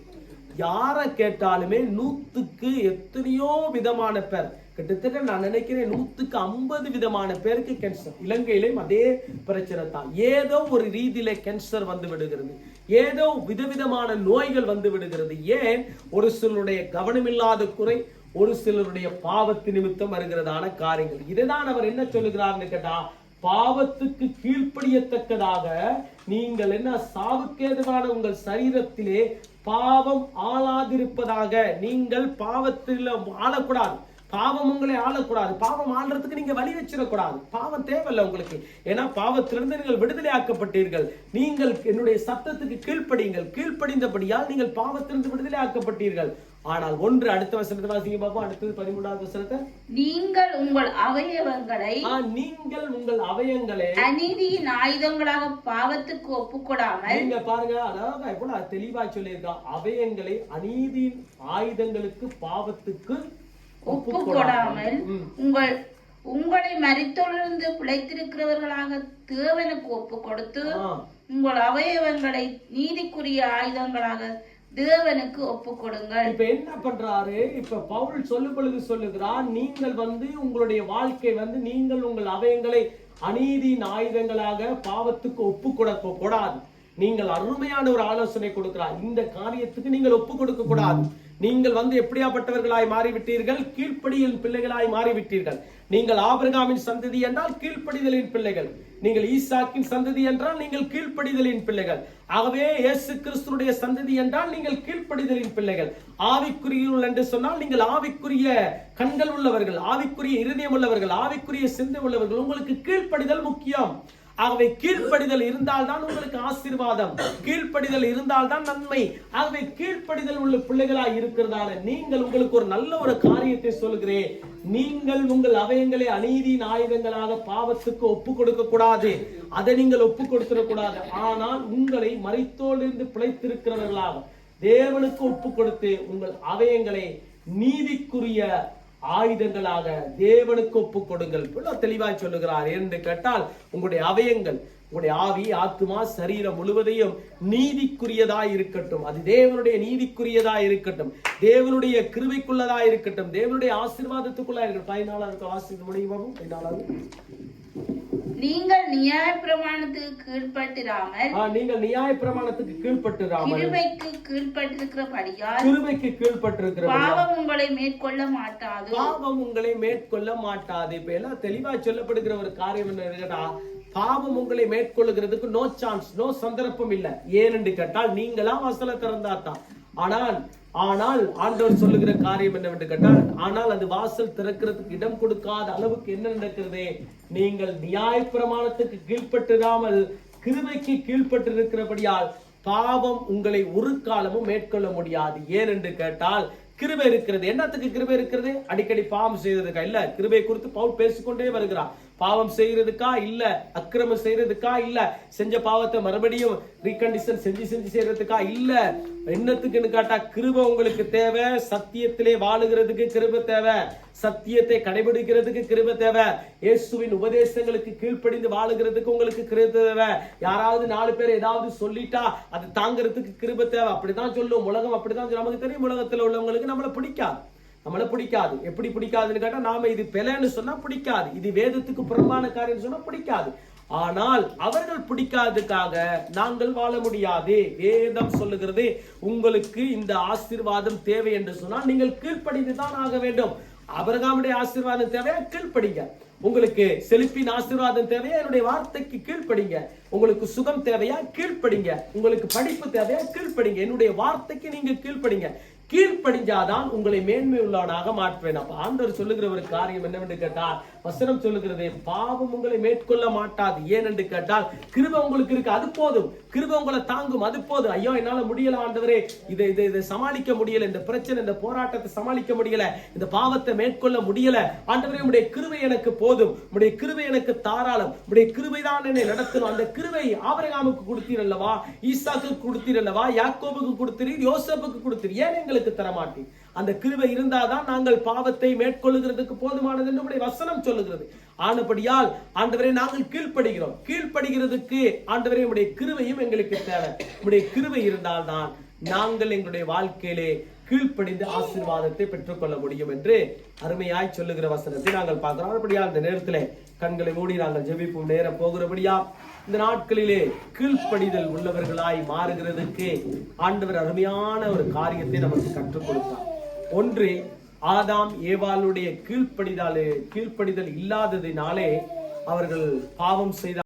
யார கேட்டாலுமே 100க்கு எத்தனையோ விதமான பேர், கிட்டத்தட்ட நான் நினைக்கிறேன் 100க்கு 50 விதமான பேருக்கு கேன்சர். இலங்கையிலும் அதே பிரச்சனை தான். ஏதோ ஒரு ரீதியில கேன்சர் வந்து விடுகிறது, ஏதோ விதவிதமான நோய்கள் வந்து விடுகிறது. ஏன்? ஒரு சிலருடைய கவனமில்லாத குறை, ஒரு சிலருடைய பாவத்து நிமித்தம் வருகிறதான காரியங்கள். இதைதான் அவர் என்ன சொல்லுகிறார்னு கேட்டா, பாவத்துக்கு கீழ்ப்படியத்தக்கதாக நீங்கள் என்ன சாவுக்கேதுவான உங்கள் சரீரத்திலே பாவம் ஆளாதிருப்பதாக. நீங்கள் பாவத்தில் ஆளக்கூடாது, பாவம் உங்களை ஆளக்கூடாது. பாவம் ஆள்றதுக்கு நீங்க வழி வச்சிடக்கூடாது. பாவம் தேவையில்லை உங்களுக்கு. ஏன்னா பாவத்திலிருந்து நீங்கள் விடுதலை ஆக்கப்பட்டீர்கள். நீங்கள் என்னுடைய சத்தத்துக்கு கீழ்ப்படியுங்கள். கீழ்ப்படிந்தபடியால் நீங்கள் பாவத்திலிருந்து விடுதலை ஆக்கப்பட்டீர்கள். ஆனால் ஒன்று, அடுத்த வசனத்தை வாசிங்க பாப்போம். அடுத்தது 13வது வசனத்தை. நீங்கள் உங்கள் அவயவங்களை அநீதியின் ஆயுதங்களாக பாவத்துக்கு ஒப்புக்கொடாமல். நீங்க பாருங்க, அதாவது எவ்வளவு தெளிவா சொல்லியிருக்கான். அவயங்களை அநீதியின் ஆயுதங்களுக்கு பாவத்துக்கு ஒப்புக்கொடாமல் உங்களை மரித்தோரிலிருந்து பிழைத்திருக்கிறவர்களாக தேவனுக்கு ஒப்பு கொடுத்து உங்கள் அவயவங்களை நீதிக்குரிய ஆயுதங்களாக தேவனுக்கு ஒப்பு கொடுங்கள். இப்ப என்ன பண்றாரு? இப்ப பவுல் சொல்லுகிறார், நீங்கள் உங்களுடைய வாழ்க்கை நீங்கள் உங்கள் அவயங்களை அநீதியின் ஆயுதங்களாக பாவத்துக்கு ஒப்பு கொடுக்க கூடாது. நீங்கள் அருமையான ஒரு ஆலோசனை கொடுக்கிறார். இந்த காரியத்துக்கு நீங்கள் ஒப்பு கொடுக்க கூடாது. நீங்கள் எப்படியாப்பட்டவர்களாய் மாறிவிட்டீர்கள்? கீழ்ப்படியின் பிள்ளைகளாய் மாறிவிட்டீர்கள். நீங்கள் ஆபிரகாமின் சந்ததி என்றால் கீழ்ப்படிதலின் பிள்ளைகள். நீங்கள் ஈசாக்கின் சந்ததி என்றால் நீங்கள் கீழ்ப்படிதலின் பிள்ளைகள். ஆகவே இயேசு கிறிஸ்துடைய சந்ததி என்றால் நீங்கள் கீழ்ப்படிதலின் பிள்ளைகள். ஆவிக்குரியவர்கள் என்று சொன்னால் நீங்கள் ஆவிக்குரிய கண்கள் உள்ளவர்கள், ஆவிக்குரிய இருதயம் உள்ளவர்கள், ஆவிக்குரிய சிந்தை உள்ளவர்கள். உங்களுக்கு கீழ்ப்படிதல் முக்கியம். ஆகவே கீழ்ப்படிதல் இருந்தால்தான் உங்களுக்கு ஆசீர்வாதம், கீழ்ப்படிதல் இருந்தால்தான் நன்மை. ஆகவே கீழ்ப்படிதல் உள்ள பிள்ளைகளாய் இருக்கிறதால நீங்கள் உங்களுக்கு ஒரு நல்ல ஒரு காரியத்தை சொல்கிறேன். நீங்கள் உங்கள் அவயங்களை அநீதியின் ஆயுதங்களாக பாவத்துக்கு ஒப்பு கொடுக்க கூடாது. அதை நீங்கள் ஒப்பு கொடுத்திடக்கூடாது. ஆனால் உங்களை மரித்தோரிலிருந்து பிழைத்திருக்கிறவர்களாக தேவனுக்கு ஒப்பு கொடுத்து உங்கள் அவயங்களை நீதிக்குரிய ஆயுதங்களாக தேவனுக்கு ஒப்பு கொடுங்கள். தெளிவாய் சொல்லுகிறார். என்று கேட்டால் உங்களுடைய அவயங்கள், உங்களுடைய ஆவி, ஆத்துமா, சரீரம் முழுவதையும் நீதிக்குரியதாய் இருக்கட்டும். அது தேவனுடைய நீதிக்குரியதாய் இருக்கட்டும், தேவனுடைய கிருபைக்குள்ளதாய் இருக்கட்டும், தேவனுடைய ஆசீர்வாதத்துக்குள்ளா இருக்கட்டும். 14வது ஆசீர்வாதம் முடியும். 14வது, நீங்கள் நியாயப்பிரமாணத்துக்கு கீழ்ப்பட்டிராமல், நீங்கள் நியாயப்பிரமாணத்துக்கு கீழ்ப்பட்டிராமல் கிருபைக்கு கீழ்ப்பட்டிருக்கிறபடியால், கிருபைக்கு கீழ்ப்பட்டிருக்கிற பாவம் உங்களை மேற்கொள்ள மாட்டாது, பாவம் உங்களை மேற்கொள்ள மாட்டாது. இப்ப எல்லாம் தெளிவா சொல்லப்படுகிற ஒரு காரியம் என்ன, பாவம் உங்களை மேற்கொள்ளுகிறதுக்கு நோ சான்ஸ், நோ சந்தர்ப்பம் இல்ல. ஏனென்று கேட்டால் நீங்களா வாசலை திறந்தாதான். ஆனால் ஆண்டவர் சொல்லுகிற காரியம் என்னவென்று கேட்டால், ஆனால் அது வாசல் திறக்கிறதுக்கு இடம் கொடுக்காத அளவுக்கு என்ன நடக்கிறது, நீங்கள் நியாயப்பிரமாணத்துக்கு கீழ்ப்பட்டிராமல் கிருபைக்கு கீழ்ப்பட்டு இருக்கிறபடியால் பாவம் உங்களை ஒரு காலமும் மேற்கொள்ள முடியாது. ஏனென்று கேட்டால் கிருபை இருக்கிறது. என்னத்துக்கு கிருபை இருக்கிறது? அடிக்கடி பாவம் செய்யறதுக்கா? இல்ல. கிருபை குறித்து பவுல் பேசிக்கொண்டே வருகிறார். பாவம் செய்யறதுக்கா? இல்ல. அக்கிரமம் செய்யறதுக்கா? இல்ல. செஞ்ச பாவத்தை மறுபடியும் ரீகண்டிஷன் செஞ்சு செய்யறதுக்கா? இல்ல. என்னத்துக்குன்னு கேட்டா கிருபை உங்களுக்கு தேவை. சத்தியத்திலே வாழுகிறதுக்கு கிருபை தேவை, சத்தியத்தை கடைபிடிக்கிறதுக்கு கிருபை தேவை, இயேசுவின் உபதேசங்களுக்கு கீழ்ப்படிந்து வாழுகிறதுக்கு உங்களுக்கு கிருபை தேவை. யாராவது 4 பேர் ஏதாவது சொல்லிட்டா அது தாங்கிறதுக்கு கிருபை தேவை. அப்படிதான் சொல்லும் உலகம், அப்படிதான் நமக்கு தெரியும். உலகத்துல உள்ளவங்களுக்கு நம்மளை பிடிக்காது. எப்படி பிடிக்காதுன்னு கேட்டா, நாம இது பெலன்னு சொன்னா பிடிக்காது, இது வேதத்துக்கு புறம்பான காரியம் சொன்னா பிடிக்காது. ஆனால் அவர்கள் பிடிக்காததுக்காக நாங்கள் வாழ முடியாது. வேதம் சொல்லுகிறது, உங்களுக்கு இந்த ஆசீர்வாதம் தேவை என்று சொன்னால் நீங்கள் கீழ்ப்படிந்துதான் ஆக வேண்டும். ஆபிரகாமுடைய ஆசீர்வாதம் தேவையா? கீழ்ப்படிங்க. உங்களுக்கு செழிப்பின் ஆசீர்வாதம் தேவையா? என்னுடைய வார்த்தைக்கு கீழ்ப்படிங்க. உங்களுக்கு சுகம் தேவையா? கீழ்ப்படிங்க. உங்களுக்கு படிப்பு தேவையா? கீழ்ப்படிங்க. என்னுடைய வார்த்தைக்கு நீங்க கீழ்ப்படிங்க. கீழ்ப்படிஞ்சாதான் உங்களை மேன்மை உள்ளவனாக மாற்றுவேன். அப்ப ஆண்டவர் சொல்லுகிற ஒரு காரியம் என்னவென்று கேட்டால், வசனம் சொல்லுகிறது, பாவம் உங்களை மேற்கொள்ள மாட்டாது. ஏனென்று கேட்டால் கிருபை உங்களுக்கு இருக்கு, அது போதும். கிருபை உங்களை தாங்கும், அது போதும். ஐயோ என்னால முடியல ஆண்டவரே, இதை சமாளிக்க முடியல, இந்த பிரச்சனை, இந்த போராட்டத்தை சமாளிக்க முடியல, இந்த பாவத்தை மேற்கொள்ள முடியல ஆண்டவரே, உடைய கிருபை எனக்கு போதும், உடைய கிருபை எனக்கு தாராளம், உடைய கிருபை தான் என்னை நடத்தணும். அந்த கிருபை ஆபிரகாமுக்கு கொடுத்தீர் அல்லவா, ஈசாக்கு கொடுத்தீர் அல்லவா, யாக்கோபுக்கு கொடுத்தீர், யோசேப்புக்கு கொடுத்தீர், ஏன் எங்களுக்கு தரமாட்டீர்? அந்த கிருபை இருந்தாதான் நாங்கள் பாவத்தை மேற்கொள்ளுகிறதுக்கு போதுமானது என்று உடைய வசனம் சொல்லுகிறது. ஆனபடியால் ஆண்டவரே நாங்கள் கீழ்ப்படுகிறதுக்கு ஆண்டவரே உடைய கிருபையும் எங்களுக்கு தேவை. உடைய கிருபை இருந்தால்தான் நாங்கள் எங்களுடைய வாழ்க்கையிலே கீழ்ப்படிந்து ஆசீர்வாதத்தை பெற்றுக்கொள்ள முடியும் என்று அருமையாய் சொல்லுகிற வசனத்தை நாங்கள் பார்க்கிறோம். அப்படியா இந்த நேரத்திலே கண்களை மூடி நாங்கள் ஜெபிப்போம். நேரம் போகிறபடியா இந்த நாட்களிலே கீழ்ப்படிதல் உள்ளவர்களாய் மாறுகிறதுக்கு ஆண்டவர் அருமையான ஒரு காரியத்தை நமக்கு கற்றுக் கொடுத்தார். ஒன்று, ஆதாம் ஏவாளுடைய கீழ்ப்படிதல் இல்லாததினாலே அவர்கள் பாவம் செய்தார்.